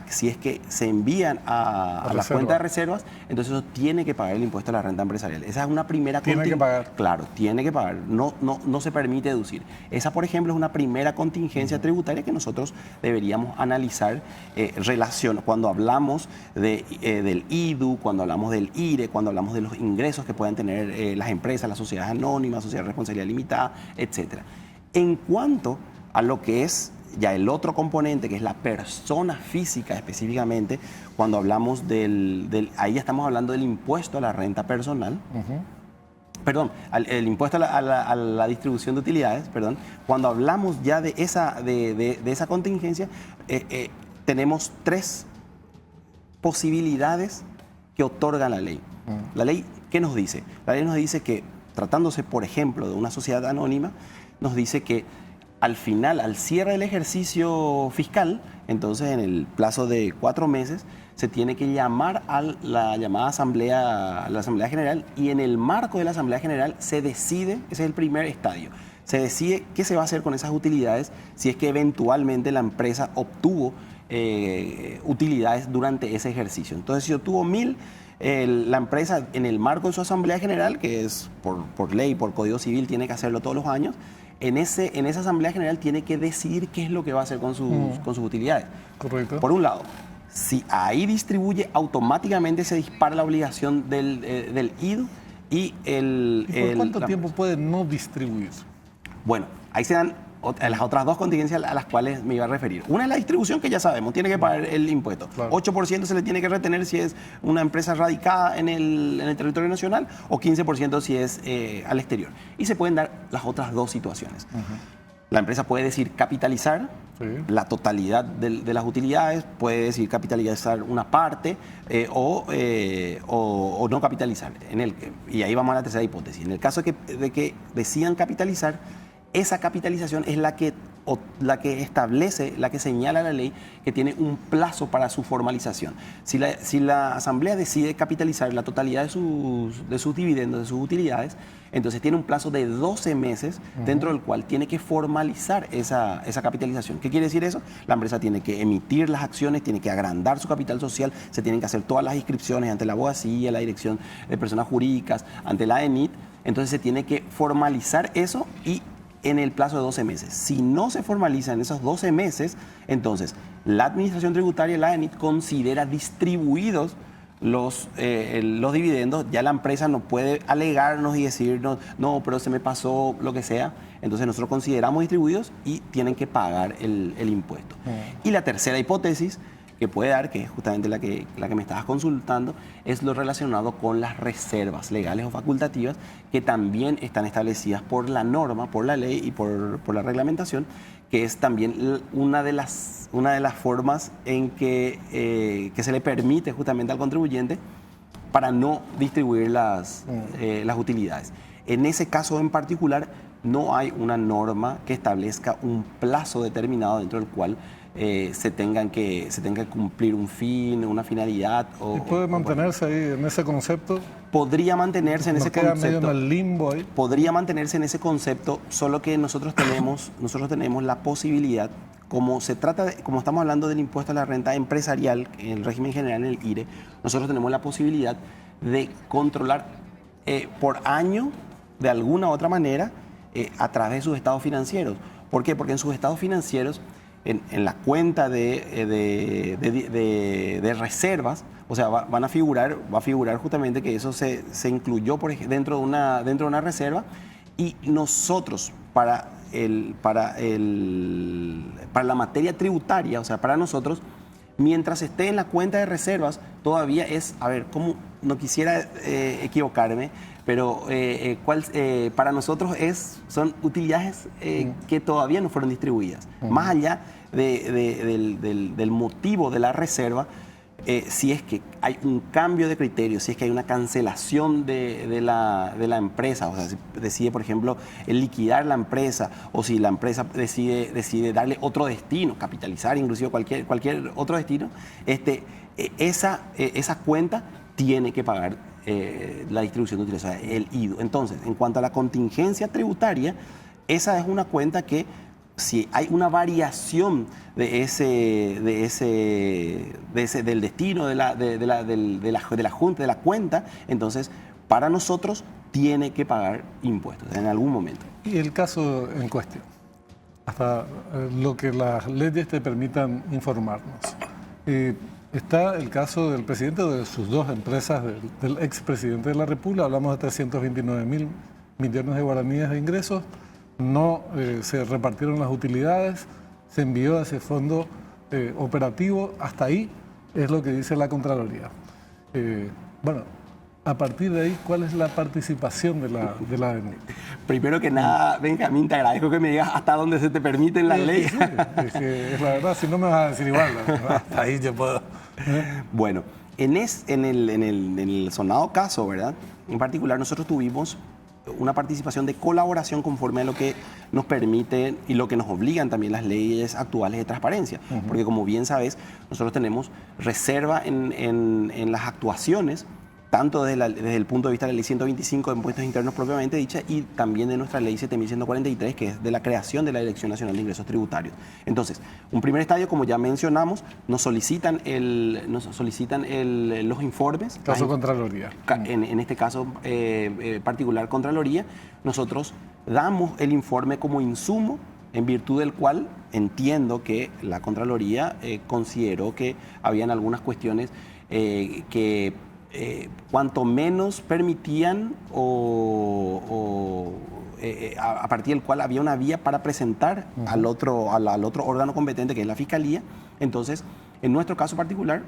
si es que se envían a la cuenta de reservas, entonces eso tiene que pagar el impuesto a la renta empresarial. Esa es una primera Tiene que pagar. Claro, tiene que pagar. No se permite deducir. Esa, por ejemplo, es una primera contingencia tributaria que nosotros deberíamos analizar cuando hablamos del IDU, cuando hablamos del IRE, cuando hablamos de los ingresos que puedan tener las empresas, las sociedades anónimas, sociedades de responsabilidad limitada, etc. En cuanto a lo que es ya el otro componente, que es la persona física específicamente, cuando hablamos ahí ya estamos hablando del impuesto a la renta personal, perdón, el impuesto a la distribución de utilidades, perdón, cuando hablamos ya de esa contingencia, tenemos 3 posibilidades que otorga la ley. La ley, ¿qué nos dice? La ley nos dice que, tratándose, por ejemplo, de una sociedad anónima, nos dice que al final, al cierre del ejercicio fiscal, entonces en el plazo de 4 meses, se tiene que llamar a la llamada asamblea general, y en el marco de la asamblea general se decide, ese es el primer estadio, se decide qué se va a hacer con esas utilidades si es que eventualmente la empresa obtuvo utilidades durante ese ejercicio. Entonces, si obtuvo 1.000, la empresa en el marco de su asamblea general, que es por ley, por Código Civil, tiene que hacerlo todos los años, en esa asamblea general tiene que decidir qué es lo que va a hacer con sus utilidades. Correcto. Por un lado, si ahí distribuye, automáticamente se dispara la obligación del IDU y ¿Por cuánto tiempo puede no distribuirse? Bueno, ahí se dan las otras 2 contingencias a las cuales me iba a referir. Una es la distribución, que ya sabemos, tiene que pagar el impuesto. Claro. 8% se le tiene que retener si es una empresa radicada en el territorio nacional, o 15% si es al exterior. Y se pueden dar las otras 2 situaciones. La empresa puede decir capitalizar la totalidad de las utilidades, puede decir capitalizar una parte o no capitalizar. Y ahí vamos a la tercera hipótesis. En el caso de que decidan capitalizar, esa capitalización es la que establece, la que señala la ley, que tiene un plazo para su formalización. Si la Asamblea decide capitalizar la totalidad de sus dividendos, de sus utilidades, entonces tiene un plazo de 12 meses dentro del cual tiene que formalizar esa capitalización. ¿Qué quiere decir eso? La empresa tiene que emitir las acciones, tiene que agrandar su capital social, se tienen que hacer todas las inscripciones ante la abogacía, la Dirección de Personas Jurídicas, ante la ENIT. Entonces se tiene que formalizar eso y en el plazo de 12 meses. Si no se formaliza en esos 12 meses, entonces la Administración Tributaria, la ENIT, considera distribuidos los dividendos. Ya la empresa no puede alegarnos y decirnos, no, pero se me pasó, lo que sea. Entonces nosotros consideramos distribuidos y tienen que pagar el impuesto. Y la tercera hipótesis que puede dar, que es justamente la que me estabas consultando, es lo relacionado con las reservas legales o facultativas, que también están establecidas por la norma, por la ley y por la reglamentación, que es también una de las formas en que se le permite justamente al contribuyente para no distribuir las utilidades. En ese caso en particular, no hay una norma que establezca un plazo determinado dentro del cual se tenga que cumplir un fin, una finalidad. ¿Y puede mantenerse ahí en ese concepto? Podría mantenerse en ese queda concepto. Medio en el limbo ahí. Podría mantenerse en ese concepto, solo que nosotros tenemos la posibilidad, como estamos hablando del impuesto a la renta empresarial, en el régimen general, en el IRE, nosotros tenemos la posibilidad de controlar por año, de alguna u otra manera, a través de sus estados financieros. ¿Por qué? Porque en sus estados financieros, en la cuenta de reservas, o sea, va a figurar justamente que eso se incluyó dentro de una reserva, y nosotros para la materia tributaria, o sea, para nosotros, mientras esté en la cuenta de reservas, todavía es, no quisiera equivocarme, pero para nosotros son utilidades que todavía no fueron distribuidas. Más allá del motivo de la reserva, si es que hay un cambio de criterio, si es que hay una cancelación de la empresa, o sea, si decide, por ejemplo, liquidar la empresa, o si la empresa decide darle otro destino, capitalizar inclusive cualquier otro destino, esa cuenta tiene que pagar la distribución de utilidades, o sea, el IDU. Entonces, en cuanto a la contingencia tributaria, esa es una cuenta que si hay una variación del destino de la Junta, de la cuenta, entonces para nosotros tiene que pagar impuestos en algún momento. Y el caso en cuestión, hasta lo que las leyes te permitan informarnos. Está el caso del presidente de sus dos empresas, del expresidente de la República, hablamos de 329.000 millones de guaraníes de ingresos, no se repartieron las utilidades, se envió a ese fondo operativo, hasta ahí es lo que dice la Contraloría. Bueno, a partir de ahí, ¿cuál es la participación de la ADNIT? Primero que nada, Benjamín, te agradezco que me digas hasta dónde se te permiten las leyes. Sí, es la verdad, si no me vas a decir igual, hasta ahí yo puedo. Bueno, en el sonado caso, ¿verdad? En particular, nosotros tuvimos una participación de colaboración conforme a lo que nos permiten y lo que nos obligan también las leyes actuales de transparencia. Porque como bien sabes, nosotros tenemos reserva en las actuaciones, tanto desde el punto de vista de la ley 125 de impuestos internos propiamente dicha y también de nuestra ley 7143, que es de la creación de la Dirección Nacional de Ingresos Tributarios. Entonces, un primer estadio, como ya mencionamos, nos solicitan los informes. Caso Contraloría. En este caso particular Contraloría, nosotros damos el informe como insumo, en virtud del cual entiendo que la Contraloría consideró que habían algunas cuestiones que cuanto menos permitían a partir del cual había una vía para presentar al otro órgano competente, que es la Fiscalía. Entonces, en nuestro caso particular,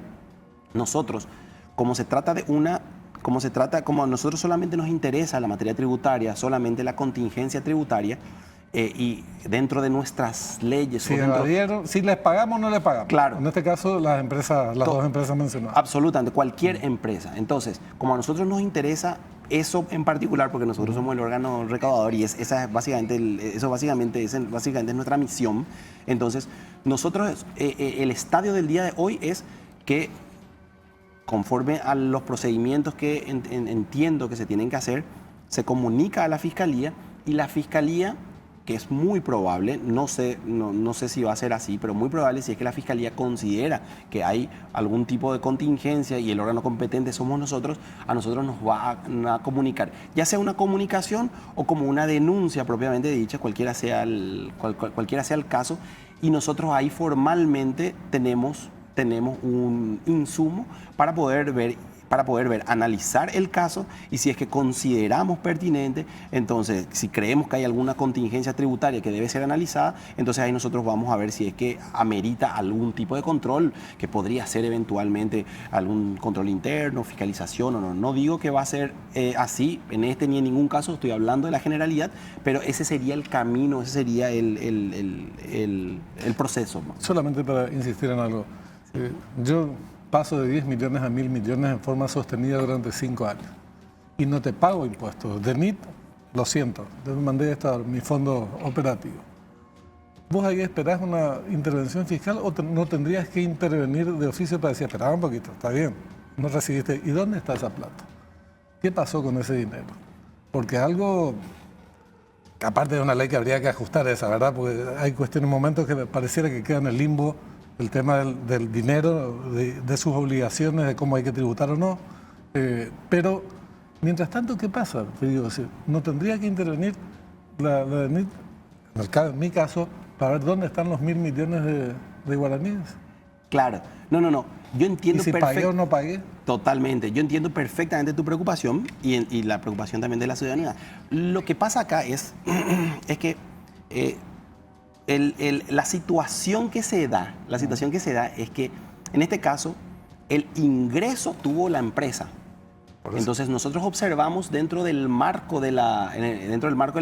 nosotros, como a nosotros solamente nos interesa la materia tributaria, solamente la contingencia tributaria, y dentro de nuestras leyes... Si les pagamos o no les pagamos. Claro. En este caso, las dos empresas mencionadas. Absolutamente, cualquier empresa. Entonces, como a nosotros nos interesa eso en particular, porque nosotros somos el órgano recaudador y eso básicamente es nuestra misión, entonces nosotros, el estadio del día de hoy es que, conforme a los procedimientos que entiendo que se tienen que hacer, se comunica a la Fiscalía y la Fiscalía, que es muy probable, no sé si va a ser así, pero muy probable, si es que la Fiscalía considera que hay algún tipo de contingencia y el órgano competente somos nosotros, a nosotros nos va a comunicar, ya sea una comunicación o como una denuncia propiamente dicha, cualquiera sea el caso, y nosotros ahí formalmente tenemos un insumo para poder ver, analizar el caso, y si es que consideramos pertinente, entonces si creemos que hay alguna contingencia tributaria que debe ser analizada, entonces ahí nosotros vamos a ver si es que amerita algún tipo de control, que podría ser eventualmente algún control interno, fiscalización o no. No digo que va a ser así en este ni en ningún caso, estoy hablando de la generalidad, pero ese sería el camino, ese sería el proceso. Solamente para insistir en algo, yo paso de 10 millones a 1.000 millones en forma sostenida durante 5 años y no te pago impuestos. De NIT, lo siento, te mandé mi fondo operativo. ¿Vos ahí esperás una intervención fiscal o no tendrías que intervenir de oficio para decir, esperá un poquito, está bien, no recibiste? ¿Y dónde está esa plata? ¿Qué pasó con ese dinero? Porque algo, aparte de una ley que habría que ajustar esa, ¿verdad? Porque hay cuestiones, momentos que pareciera que quedan en el limbo, el tema del dinero, de sus obligaciones, de cómo hay que tributar o no. Pero, mientras tanto, ¿qué pasa? Digo, ¿no tendría que intervenir la NIT, en mi caso, para ver dónde están los 1.000 millones de guaraníes? Claro. No. Yo entiendo. ¿Y si pagué o no pagué? Totalmente. Yo entiendo perfectamente tu preocupación y la preocupación también de la ciudadanía. Lo que pasa acá es que... la situación que se da es que, en este caso, el ingreso tuvo la empresa. Entonces, nosotros observamos dentro del marco de la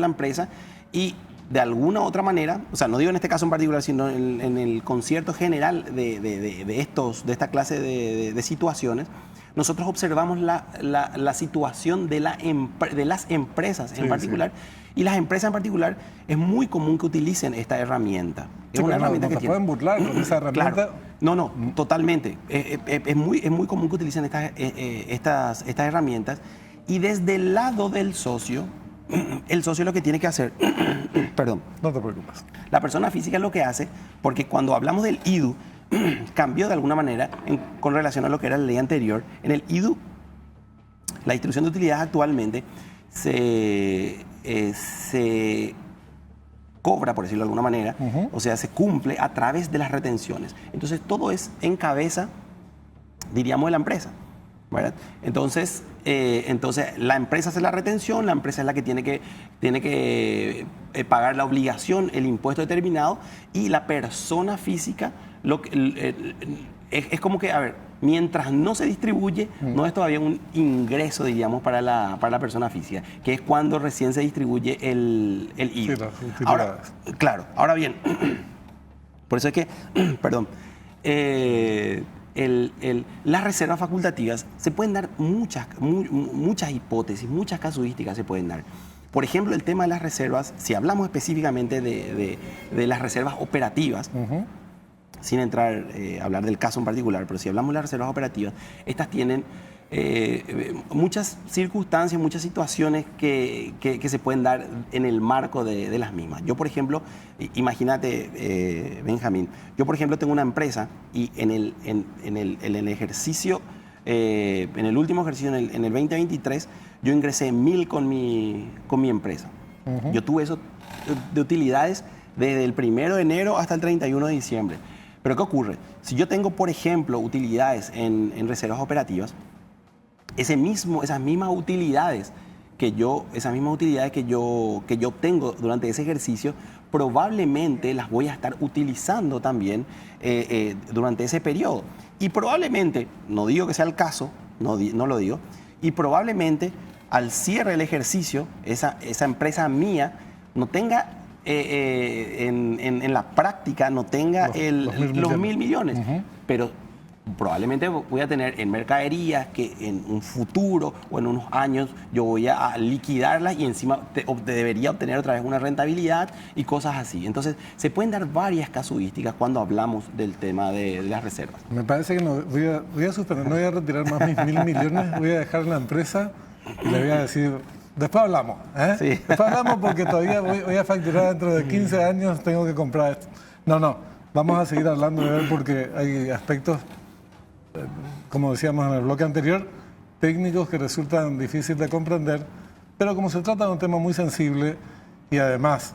empresa y, de alguna u otra manera, o sea, no digo en este caso en particular, sino en el concierto general de esta clase de situaciones, nosotros observamos la situación de las empresas en particular. Y las empresas en particular es muy común que utilicen esta herramienta. Es una herramienta que pueden burlar con esa herramienta. Claro. No, totalmente. Es muy común que utilicen estas herramientas. Y desde el lado del socio, el socio lo que tiene que hacer, perdón, No te preocupes. la persona física lo que hace, porque cuando hablamos del IDU, cambió de alguna manera con relación a lo que era la ley anterior. En el IDU, la distribución de utilidades actualmente se cobra, por decirlo de alguna manera, o sea, se cumple a través de las retenciones. Entonces, todo es en cabeza, diríamos, de la empresa, ¿verdad? Entonces, la empresa hace la retención, la empresa es la que tiene que pagar la obligación, el impuesto determinado, y la persona física es como que, a ver, mientras no se distribuye, no es todavía un ingreso, diríamos, para la persona física, que es cuando recién se distribuye el IVA. Sí, las utilidades. Ahora, claro, ahora bien, por eso es que, perdón, las reservas facultativas se pueden dar muchas hipótesis, muchas casuísticas se pueden dar. Por ejemplo, el tema de las reservas, si hablamos específicamente de las reservas operativas, sin entrar a hablar del caso en particular, pero si hablamos de las reservas operativas, estas tienen muchas circunstancias, muchas situaciones que se pueden dar en el marco de las mismas. Yo, por ejemplo, imagínate, Benjamín, yo, por ejemplo, tengo una empresa y en el ejercicio, en el último ejercicio, en el 2023, yo ingresé 1.000 con mi empresa. Yo tuve eso de utilidades desde el 1 de enero hasta el 31 de diciembre. Pero ¿qué ocurre? Si yo tengo, por ejemplo, utilidades en reservas operativas, esas mismas utilidades que yo obtengo durante ese ejercicio, probablemente las voy a estar utilizando también durante ese periodo. Y probablemente, no digo que sea el caso, no lo digo, y probablemente al cierre del ejercicio, esa empresa mía no tenga en la práctica no tenga los 1.000 millones, pero probablemente voy a tener en mercaderías que en un futuro o en unos años yo voy a liquidarlas y encima debería obtener otra vez una rentabilidad y cosas así. Entonces, se pueden dar varias casuísticas cuando hablamos del tema de las reservas. Me parece que no, voy a suspender, no voy a retirar más mis 1.000 millones, voy a dejar la empresa y le voy a decir... Después hablamos, ¿eh? Sí. Después hablamos porque todavía voy a facturar dentro de 15 años, tengo que comprar esto. No, vamos a seguir hablando de él porque hay aspectos, como decíamos en el bloque anterior, técnicos que resultan difíciles de comprender, pero como se trata de un tema muy sensible y además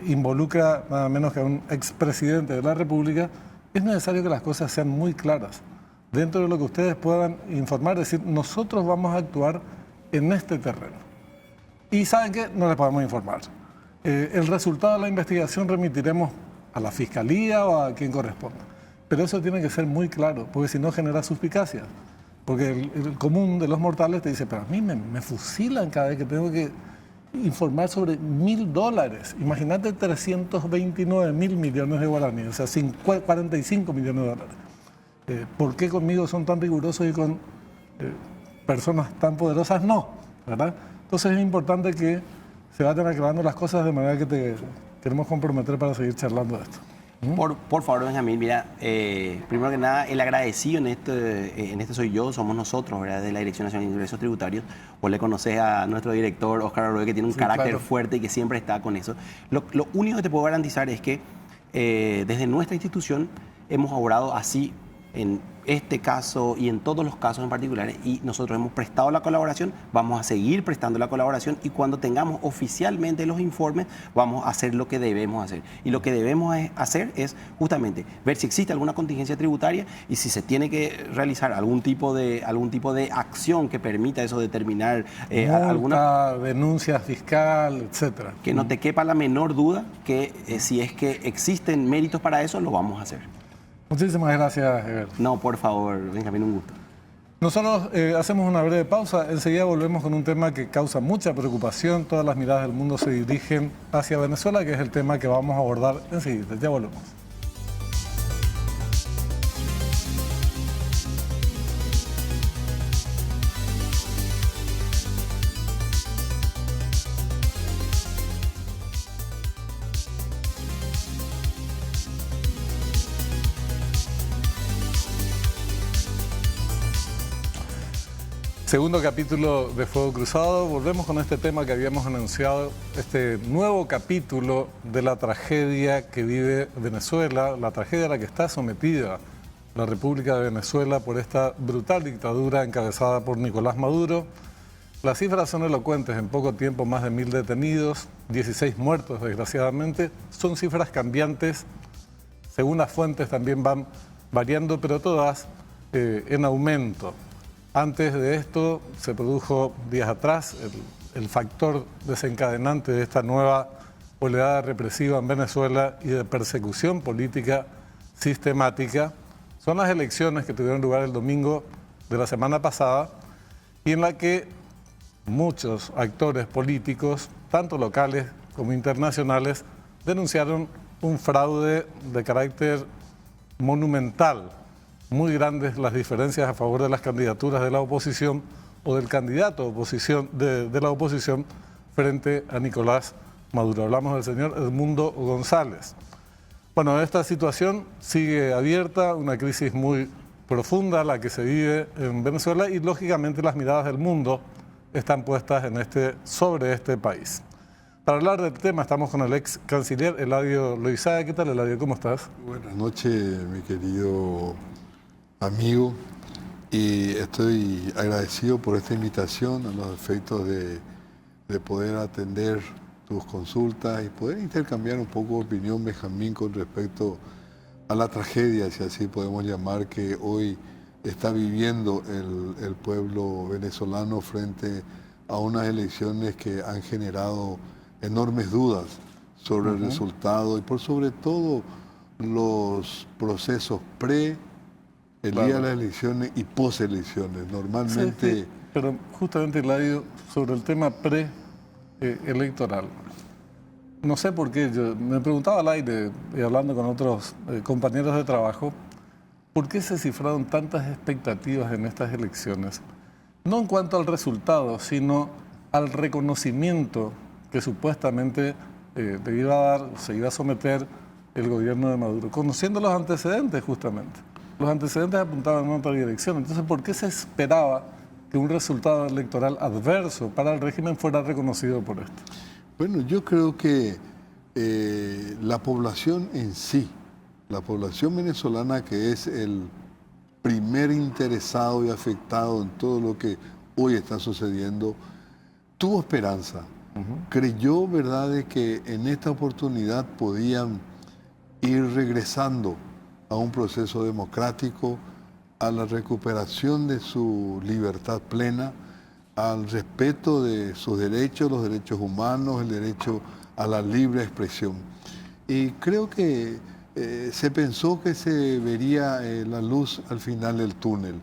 involucra nada menos que a un expresidente de la República, es necesario que las cosas sean muy claras. Dentro de lo que ustedes puedan informar, es decir, nosotros vamos a actuar en este terreno. Y ¿saben qué? No les podemos informar. El resultado de la investigación remitiremos a la Fiscalía o a quien corresponda. Pero eso tiene que ser muy claro, porque si no genera suspicacias. Porque el común de los mortales te dice, pero a mí me fusilan cada vez que tengo que informar sobre $1.000. Imagínate 329.000 millones de guaraníes, o sea, 45 millones de dólares. ¿Por qué conmigo son tan rigurosos y con personas tan poderosas no? ¿Verdad? Entonces es importante que se vayan aclarando las cosas de manera que te queremos comprometer para seguir charlando de esto. Por favor, Benjamín, mira, primero que nada, el agradecido en este soy yo, somos nosotros, ¿verdad? De la Dirección Nacional de Ingresos Tributarios. Vos le conocés a nuestro director, Oscar Arroyo, que tiene un carácter fuerte y que siempre está con eso. Lo único que te puedo garantizar es que desde nuestra institución hemos obrado así en este caso y en todos los casos en particular, y nosotros hemos prestado la colaboración, vamos a seguir prestando la colaboración y cuando tengamos oficialmente los informes vamos a hacer lo que debemos hacer. Y lo que debemos hacer es justamente ver si existe alguna contingencia tributaria y si se tiene que realizar algún tipo de acción que permita eso, determinar alguna denuncia fiscal, etcétera. Que no te quepa la menor duda que si es que existen méritos para eso, lo vamos a hacer. Muchísimas gracias, Ever. No, por favor, Benjamín, un gusto. Nosotros hacemos una breve pausa, enseguida volvemos con un tema que causa mucha preocupación, todas las miradas del mundo se dirigen hacia Venezuela, que es el tema que vamos a abordar enseguida. Ya volvemos. Segundo capítulo de Fuego Cruzado. Volvemos con este tema que habíamos anunciado, este nuevo capítulo de la tragedia que vive Venezuela, la tragedia a la que está sometida la República de Venezuela por esta brutal dictadura encabezada por Nicolás Maduro. Las cifras son elocuentes, en poco tiempo más de 1000 detenidos, 16 muertos desgraciadamente. Son cifras cambiantes, según las fuentes también van variando, pero todas en aumento. Antes de esto se produjo días atrás el factor desencadenante de esta nueva oleada represiva en Venezuela y de persecución política sistemática. Son las elecciones que tuvieron lugar el domingo de la semana pasada y en la que muchos actores políticos, tanto locales como internacionales, denunciaron un fraude de carácter monumental. Muy grandes las diferencias a favor de las candidaturas de la oposición o del candidato de la oposición frente a Nicolás Maduro. Hablamos del señor Edmundo González. Bueno, esta situación sigue abierta, una crisis muy profunda la que se vive en Venezuela y lógicamente las miradas del mundo están puestas sobre este país. Para hablar del tema estamos con el ex canciller Eladio Loizaga. ¿Qué tal, Eladio? ¿Cómo estás? Buenas noches, mi querido amigo, y estoy agradecido por esta invitación a los efectos de poder atender tus consultas y poder intercambiar un poco de opinión, Benjamín, con respecto a la tragedia, si así podemos llamar, que hoy está viviendo el pueblo venezolano frente a unas elecciones que han generado enormes dudas sobre el resultado y por sobre todo los procesos el día de las elecciones y poselecciones. Normalmente... Sí, pero justamente, Eladio, sobre el tema preelectoral. No sé por qué, yo me preguntaba al aire, y hablando con otros compañeros de trabajo, ¿por qué se cifraron tantas expectativas en estas elecciones? No en cuanto al resultado, sino al reconocimiento que supuestamente se iba a someter el gobierno de Maduro, conociendo los antecedentes justamente. Los antecedentes apuntaban en otra dirección. Entonces, ¿por qué se esperaba que un resultado electoral adverso para el régimen fuera reconocido por esto? Bueno, yo creo que la población en sí, la población venezolana, que es el primer interesado y afectado en todo lo que hoy está sucediendo, tuvo esperanza. Creyó, ¿verdad?, de que en esta oportunidad podían ir regresando a un proceso democrático, a la recuperación de su libertad plena, al respeto de sus derechos, los derechos humanos, el derecho a la libre expresión. Y creo que se pensó que se vería la luz al final del túnel,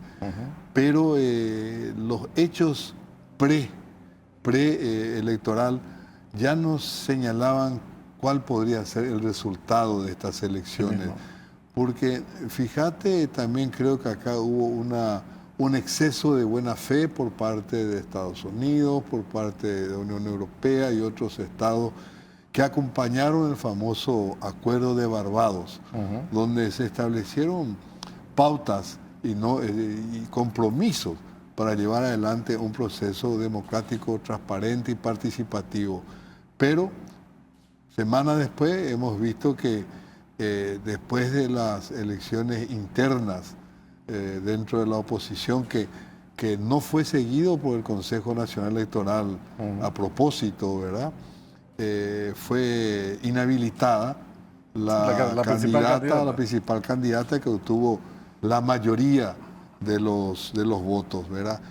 pero los hechos preelectoral ya nos señalaban cuál podría ser el resultado de estas elecciones. Porque fíjate, también creo que acá hubo un exceso de buena fe por parte de Estados Unidos, por parte de la Unión Europea y otros estados que acompañaron el famoso Acuerdo de Barbados, donde se establecieron pautas y compromisos para llevar adelante un proceso democrático, transparente y participativo. Pero semanas después hemos visto que después de las elecciones internas dentro de la oposición, que no fue seguido por el Consejo Nacional Electoral a propósito, ¿verdad? Fue inhabilitada la principal candidata que obtuvo la mayoría de los votos, ¿verdad?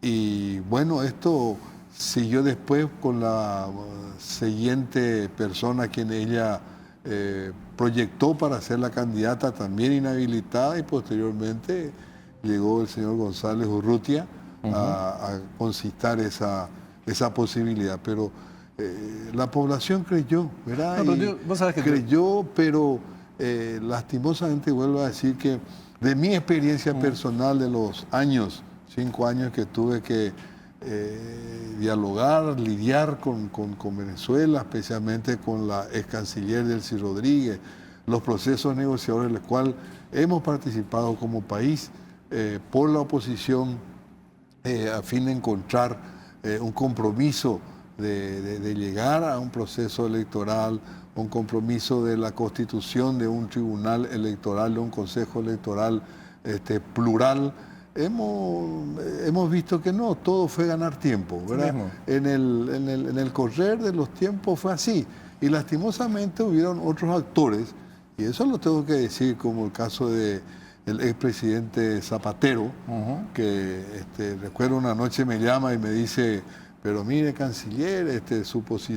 Y bueno, esto siguió después con la siguiente persona a quien ella proyectó para ser la candidata, también inhabilitada, y posteriormente llegó el señor González Urrutia a concitar esa posibilidad. Pero la población creyó, ¿verdad? Creyó, pero lastimosamente vuelvo a decir que de mi experiencia personal de los 5 años que tuve que dialogar, lidiar con Venezuela, especialmente con la ex canciller Delcy Rodríguez, los procesos negociadores en los cuales hemos participado como país por la oposición a fin de encontrar un compromiso de llegar a un proceso electoral, un compromiso de la constitución de un tribunal electoral, de un consejo electoral plural. Hemos visto que no, todo fue ganar tiempo, ¿verdad? Sí, en el correr de los tiempos fue así. Y lastimosamente hubieron otros actores, y eso lo tengo que decir, como el caso del expresidente Zapatero, que recuerdo una noche me llama y me dice: pero mire, canciller,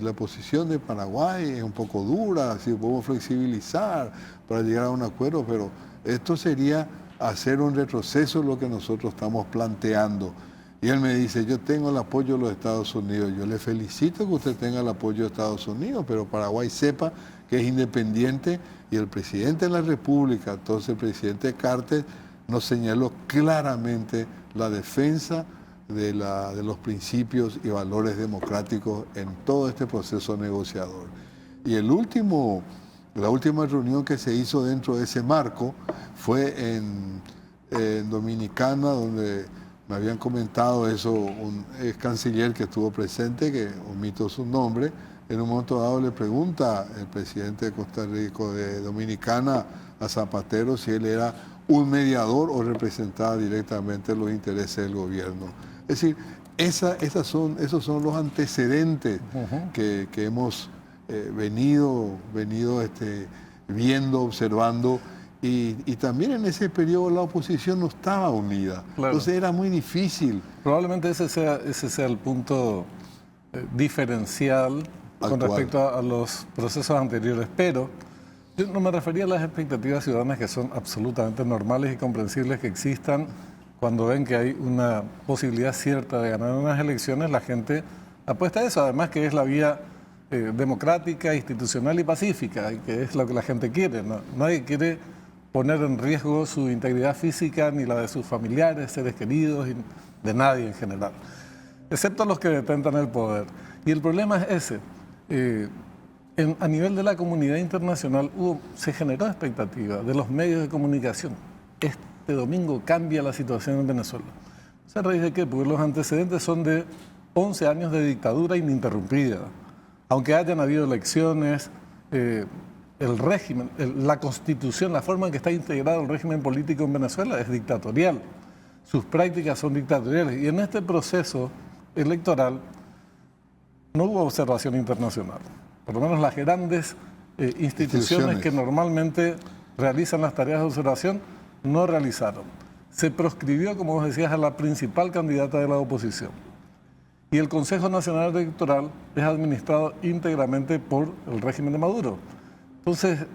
la posición de Paraguay es un poco dura, si podemos flexibilizar para llegar a un acuerdo, pero esto sería hacer un retroceso en lo que nosotros estamos planteando. Y él me dice: yo tengo el apoyo de los Estados Unidos. Yo le felicito que usted tenga el apoyo de Estados Unidos, pero Paraguay sepa que es independiente, y el presidente de la República, entonces el presidente Carter, nos señaló claramente la defensa de los principios y valores democráticos en todo este proceso negociador. Y la última reunión que se hizo dentro de ese marco fue en Dominicana, donde me habían comentado eso un ex canciller que estuvo presente, que omito su nombre. En un momento dado le pregunta el presidente de Costa Rica, de Dominicana, a Zapatero si él era un mediador o representaba directamente los intereses del gobierno. Es decir, esos son los antecedentes que hemos venido viendo, observando, y también en ese periodo la oposición no estaba unida. Claro. Entonces era muy difícil. Probablemente ese sea el punto diferencial con respecto a los procesos anteriores, pero yo no me refería a las expectativas ciudadanas, que son absolutamente normales y comprensibles que existan. Cuando ven que hay una posibilidad cierta de ganar unas elecciones, la gente apuesta a eso, además que es la vía democrática, institucional y pacífica, que es lo que la gente quiere, ¿no? Nadie quiere poner en riesgo su integridad física, ni la de sus familiares, seres queridos, y de nadie en general, excepto los que detentan el poder. Y el problema es ese. A nivel de la comunidad internacional se generó expectativa de los medios de comunicación. Este domingo cambia la situación en Venezuela. ¿A raíz de qué? Porque los antecedentes son de 11 años de dictadura ininterrumpida. Aunque hayan habido elecciones, el régimen, la constitución, la forma en que está integrado el régimen político en Venezuela es dictatorial. Sus prácticas son dictatoriales. Y en este proceso electoral no hubo observación internacional. Por lo menos las grandes instituciones que normalmente realizan las tareas de observación no realizaron. Se proscribió, como vos decías, a la principal candidata de la oposición. Y el Consejo Nacional Electoral es administrado íntegramente por el régimen de Maduro. Entonces,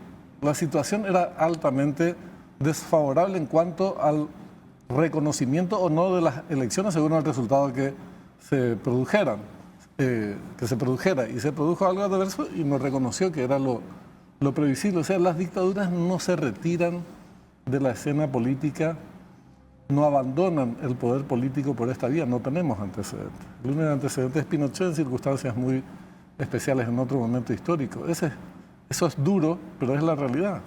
la situación era altamente desfavorable en cuanto al reconocimiento o no de las elecciones según el resultado que se produjera. Y se produjo algo adverso y nos reconoció que era lo previsible. O sea, las dictaduras no se retiran de la escena política, no abandonan el poder político por esta vía, no tenemos antecedentes. El único antecedente es Pinochet en circunstancias muy especiales en otro momento histórico. Eso es duro, pero es la realidad.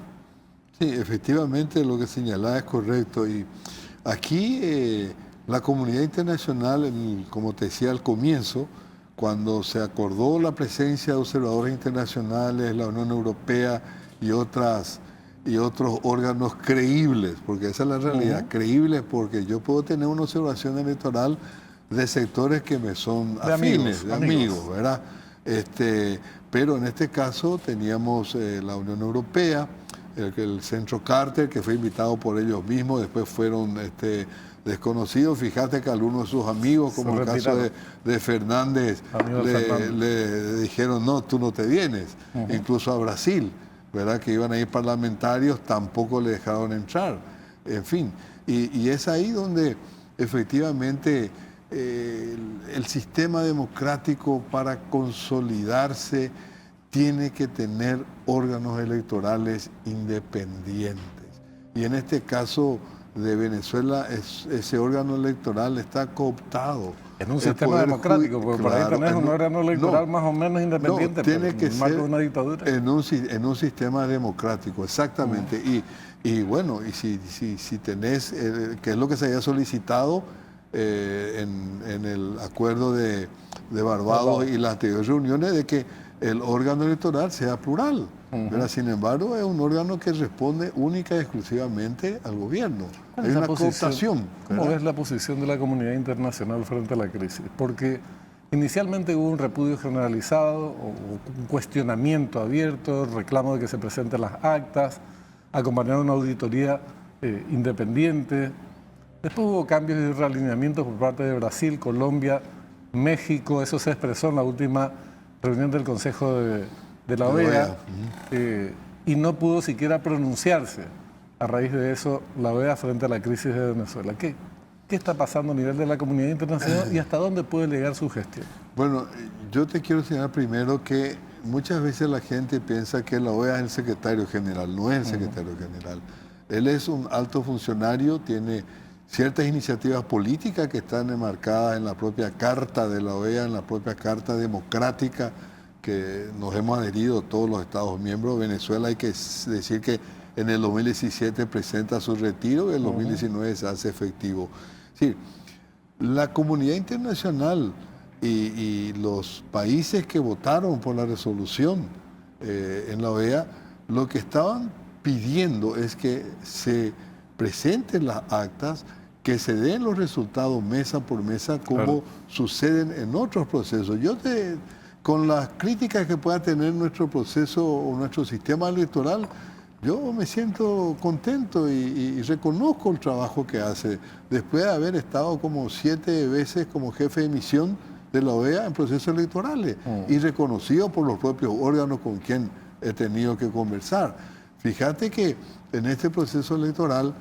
Sí, efectivamente lo que señalaba es correcto. Y aquí la comunidad internacional, como te decía al comienzo, cuando se acordó la presencia de observadores internacionales, la Unión Europea y otros órganos creíbles, porque esa es la realidad, creíbles, porque yo puedo tener una observación electoral de sectores que me son afines, de amigos, ¿verdad? Pero en este caso teníamos la Unión Europea, el Centro Carter, que fue invitado por ellos mismos, después fueron desconocidos. Fíjate que algunos de sus amigos, como el caso de Fernández, le dijeron: no, tú no te vienes. Incluso a Brasil, ¿verdad?, que iban a ir parlamentarios, tampoco le dejaron entrar. En fin, y es ahí donde efectivamente el sistema democrático, para consolidarse, tiene que tener órganos electorales independientes. Y en este caso de Venezuela, ese órgano electoral está cooptado. En un sistema democrático, porque por ahí tenés un órgano electoral más o menos independiente, tiene que ser una dictadura. En un sistema democrático, exactamente. Y bueno, y si tenés, que es lo que se había solicitado, en el acuerdo de Barbados y las anteriores reuniones de que el órgano electoral sea plural. Pero, sin embargo, es un órgano que responde única y exclusivamente al gobierno. Hay una cooptación. ¿Cómo ves la posición de la comunidad internacional frente a la crisis? Porque inicialmente hubo un repudio generalizado, o un cuestionamiento abierto, reclamo de que se presenten las actas, acompañaron una auditoría independiente. Después hubo cambios y realineamientos por parte de Brasil, Colombia, México. Eso se expresó en la última reunión del Consejo de la OEA, y no pudo siquiera pronunciarse a raíz de eso la OEA frente a la crisis de Venezuela. ¿Qué está pasando a nivel de la comunidad internacional y hasta dónde puede llegar su gestión? Bueno, yo te quiero señalar primero que muchas veces la gente piensa que la OEA es el secretario general. No es el secretario general. Él es un alto funcionario, tiene ciertas iniciativas políticas que están enmarcadas en la propia carta de la OEA, en la propia carta democrática que nos hemos adherido todos los Estados miembros. Venezuela, hay que decir que en el 2017 presenta su retiro y en el 2019 se hace efectivo. Sí, la comunidad internacional y los países que votaron por la resolución en la OEA, lo que estaban pidiendo es que se presenten las actas, que se den los resultados mesa por mesa como suceden en otros procesos. Con las críticas que pueda tener nuestro proceso o nuestro sistema electoral, yo me siento contento y reconozco el trabajo que hace. Después de haber estado como 7 veces como jefe de misión de la OEA en procesos electorales y reconocido por los propios órganos con quien he tenido que conversar. Fíjate que en este proceso electoral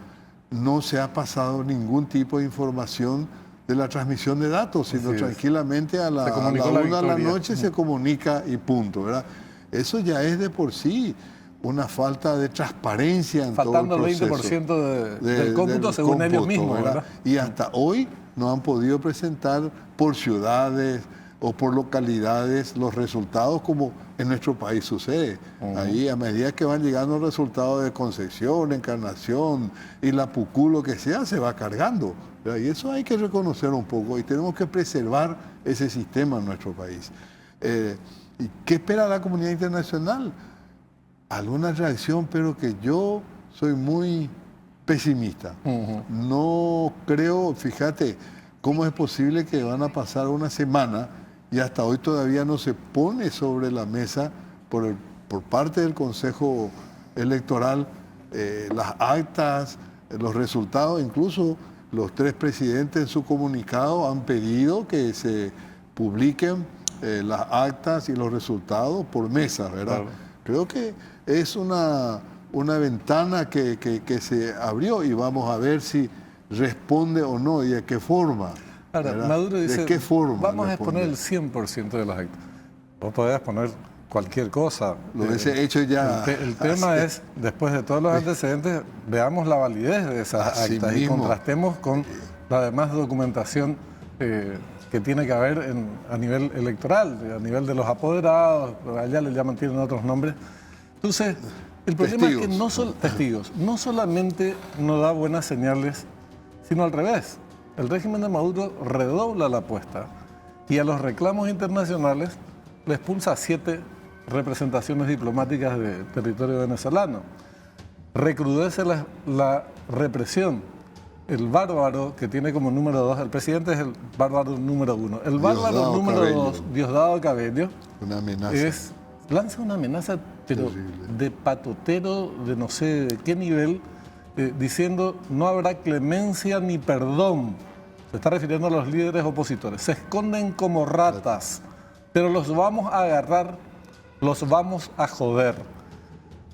no se ha pasado ningún tipo de información de la transmisión de datos, sino tranquilamente a la 1 de la noche se comunica y punto, ¿verdad? Eso ya es de por sí una falta de transparencia en faltando todo el proceso. Faltando el 20% del cómputo según ellos mismos, ¿verdad? Y hasta hoy no han podido presentar por ciudades o por localidades los resultados como en nuestro país sucede. Ahí, a medida que van llegando los resultados de Concepción, Encarnación y la Pucú, lo que sea, se va cargando. Y eso hay que reconocer un poco y tenemos que preservar ese sistema en nuestro país. ¿Y qué espera la comunidad internacional? Alguna reacción, pero que yo soy muy pesimista. No creo, fíjate, cómo es posible que van a pasar una semana y hasta hoy todavía no se pone sobre la mesa por parte del Consejo Electoral las actas, los resultados. Incluso los 3 presidentes en su comunicado han pedido que se publiquen las actas y los resultados por mesa, ¿verdad? Claro. Creo que es una ventana que se abrió y vamos a ver si responde o no y de qué forma. Ahora, Maduro dice, ¿de qué forma vamos a exponer el 100% de las actas? Vos podés exponer cualquier cosa. Lo hubiese hecho ya. El tema es, después de todos los antecedentes, veamos la validez de esas actas mismo. Y contrastemos con la demás documentación que tiene que haber a nivel electoral, a nivel de los apoderados, allá tienen otros nombres. Entonces, el problema es que testigos, no solamente no da buenas señales, sino al revés. El régimen de Maduro redobla la apuesta y a los reclamos internacionales le expulsa 7 representaciones diplomáticas de territorio venezolano. Recrudece la represión. El bárbaro que tiene como número 2, el presidente es el bárbaro número 1. El bárbaro número 2, Diosdado Cabello, una amenaza. Lanza una amenaza, pero de patotero, de no sé de qué nivel, diciendo no habrá clemencia ni perdón. Se está refiriendo a los líderes opositores. Se esconden como ratas, pero los vamos a agarrar, los vamos a joder.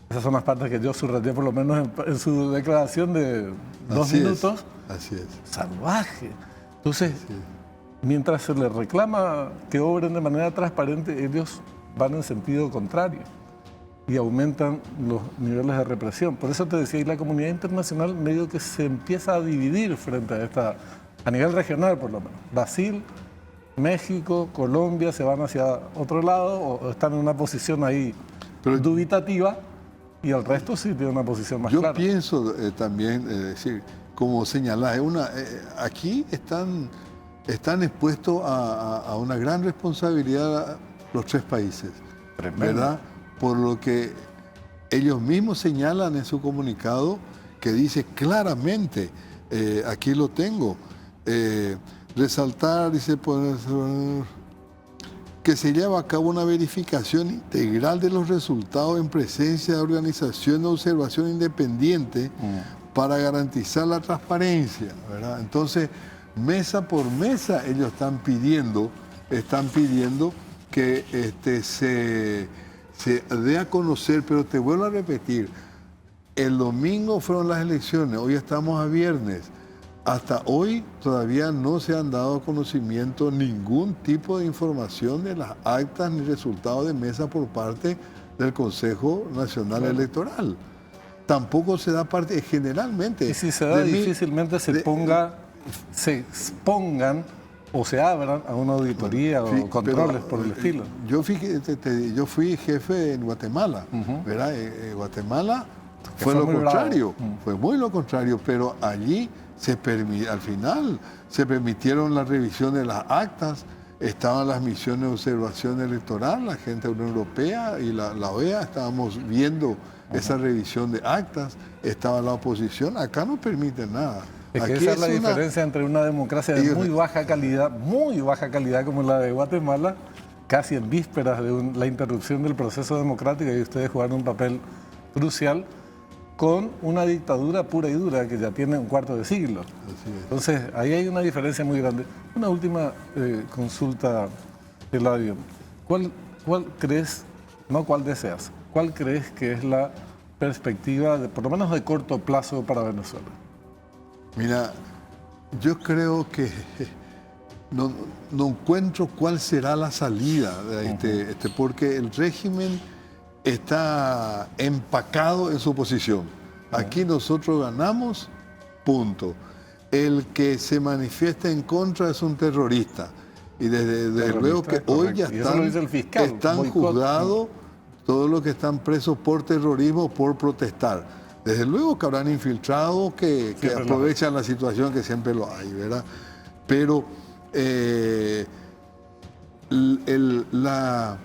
Esas son las partes que yo subrayé por lo menos en su declaración de 2 minutos. Así es. Salvaje. Entonces, mientras se les reclama que obren de manera transparente, ellos van en sentido contrario y aumentan los niveles de represión. Por eso te decía, y la comunidad internacional medio que se empieza a dividir frente a esta, a nivel regional por lo menos. Brasil, México, Colombia se van hacia otro lado o están en una posición ahí dubitativa y el resto sí tiene una posición más clara. Yo pienso también decir como señalás, aquí están expuestos a una gran responsabilidad los tres países, ¿verdad? Por lo que ellos mismos señalan en su comunicado que dice claramente, aquí lo tengo, resaltar, dice, que se lleva a cabo una verificación integral de los resultados en presencia de organización de observación independiente para garantizar la transparencia, ¿verdad? Entonces, mesa por mesa ellos están pidiendo que se dé a conocer, pero te vuelvo a repetir, el domingo fueron las elecciones, hoy estamos a viernes. Hasta hoy todavía no se han dado a conocimiento ningún tipo de información de las actas ni resultados de mesa por parte del Consejo Nacional Electoral. Tampoco se da parte, generalmente... Y si se da, difícilmente se expongan o se abran a una auditoría o controles por el estilo. Yo fui jefe en Guatemala, ¿verdad? Guatemala fue lo contrario, fue muy lo contrario, pero allí al final se permitieron la revisión de las actas, estaban las misiones de observación electoral, la gente de la Unión Europea y la OEA, estábamos viendo esa revisión de actas, estaba la oposición, acá no permiten nada. Es que esa es la diferencia entre una democracia de muy baja calidad como la de Guatemala, casi en vísperas de la interrupción del proceso democrático, y ustedes jugaron un papel crucial, con una dictadura pura y dura que ya tiene un cuarto de siglo. Entonces, ahí hay una diferencia muy grande. Una última consulta, Eladio. ¿Cuál crees, no cuál deseas, cuál crees que es la perspectiva, por lo menos de corto plazo, para Venezuela? Mira, yo creo que no encuentro cuál será la salida de porque el régimen está empacado en su posición. Aquí nosotros ganamos, punto. El que se manifiesta en contra es un terrorista. Y desde luego que hoy ya están juzgados todos los que están presos por terrorismo, por protestar. Desde luego que habrán infiltrados que aprovechan la situación, que siempre lo hay, ¿verdad? Pero la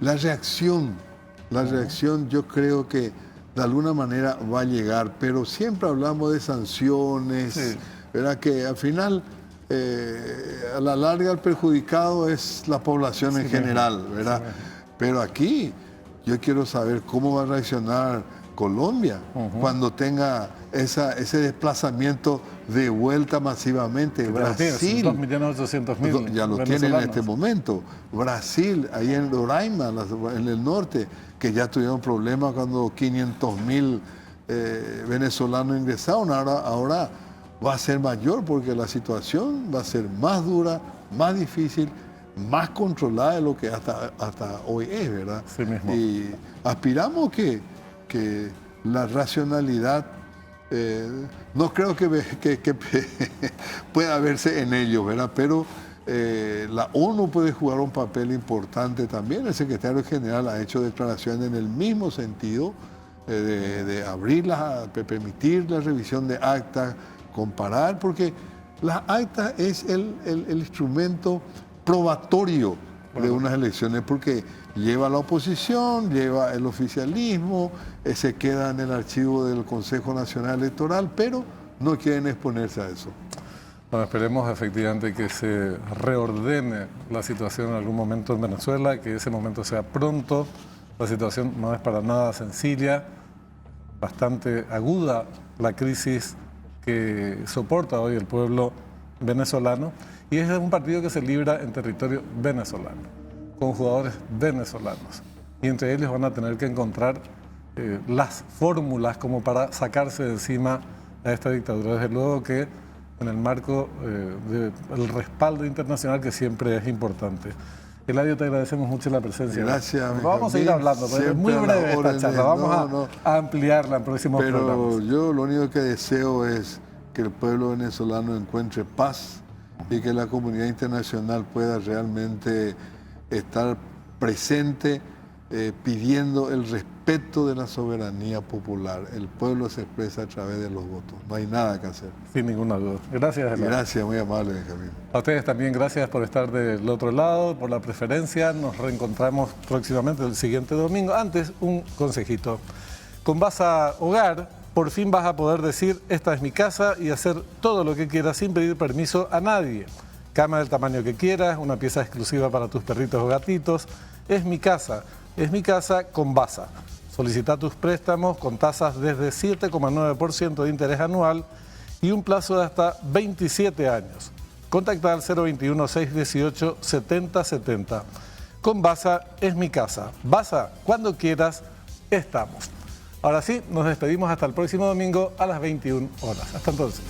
reacción yo creo que de alguna manera va a llegar, pero siempre hablamos de sanciones, ¿verdad? Que al final, a la larga, el perjudicado es la población en general, ¿verdad? Pero aquí yo quiero saber cómo va a reaccionar Colombia cuando tenga ese desplazamiento de vuelta masivamente. Brasil, 2.800.000 ya lo tiene en este momento. Brasil, ahí en Roraima, en el norte, que ya tuvieron problemas cuando 500.000 venezolanos ingresaron. Ahora va a ser mayor porque la situación va a ser más dura, más difícil, más controlada de lo que hasta hoy es, ¿verdad? Sí mismo. Y aspiramos que la racionalidad, no creo que pueda verse en ello, ¿verdad? Pero la ONU puede jugar un papel importante también. El secretario general ha hecho declaraciones en el mismo sentido, de abrirlas, de permitir la revisión de actas, comparar, porque las actas es el instrumento probatorio de unas elecciones, porque lleva a la oposición, lleva el oficialismo, se queda en el archivo del Consejo Nacional Electoral, pero no quieren exponerse a eso. Bueno, esperemos efectivamente que se reordene la situación en algún momento en Venezuela, que ese momento sea pronto. La situación no es para nada sencilla, bastante aguda la crisis que soporta hoy el pueblo venezolano, y es un partido que se libra en territorio venezolano, con jugadores venezolanos, y entre ellos van a tener que encontrar las fórmulas como para sacarse de encima a esta dictadura. Desde luego que en el marco del respaldo internacional, que siempre es importante. Eladio, te agradecemos mucho la presencia. Gracias. Vamos a seguir hablando, pero es muy breve esta charla. Vamos a ampliarla en próximos programas. Pero yo lo único que deseo es que el pueblo venezolano encuentre paz y que la comunidad internacional pueda realmente estar presente pidiendo el respeto respeto de la soberanía popular. El pueblo se expresa a través de los votos. No hay nada que hacer. Sin ninguna duda. Gracias, Eladio. Gracias, muy amable, Benjamín. A ustedes también gracias por estar del otro lado, por la preferencia. Nos reencontramos próximamente el siguiente domingo. Antes, un consejito. Con Basa Hogar, por fin vas a poder decir, esta es mi casa, y hacer todo lo que quieras sin pedir permiso a nadie. Cama del tamaño que quieras, una pieza exclusiva para tus perritos o gatitos. Es mi casa con Basa. Solicita tus préstamos con tasas desde 7,9% de interés anual y un plazo de hasta 27 años. Contacta al 021-618-7070. Con Basa es mi casa. Basa, cuando quieras, estamos. Ahora sí, nos despedimos hasta el próximo domingo a las 21 horas. Hasta entonces.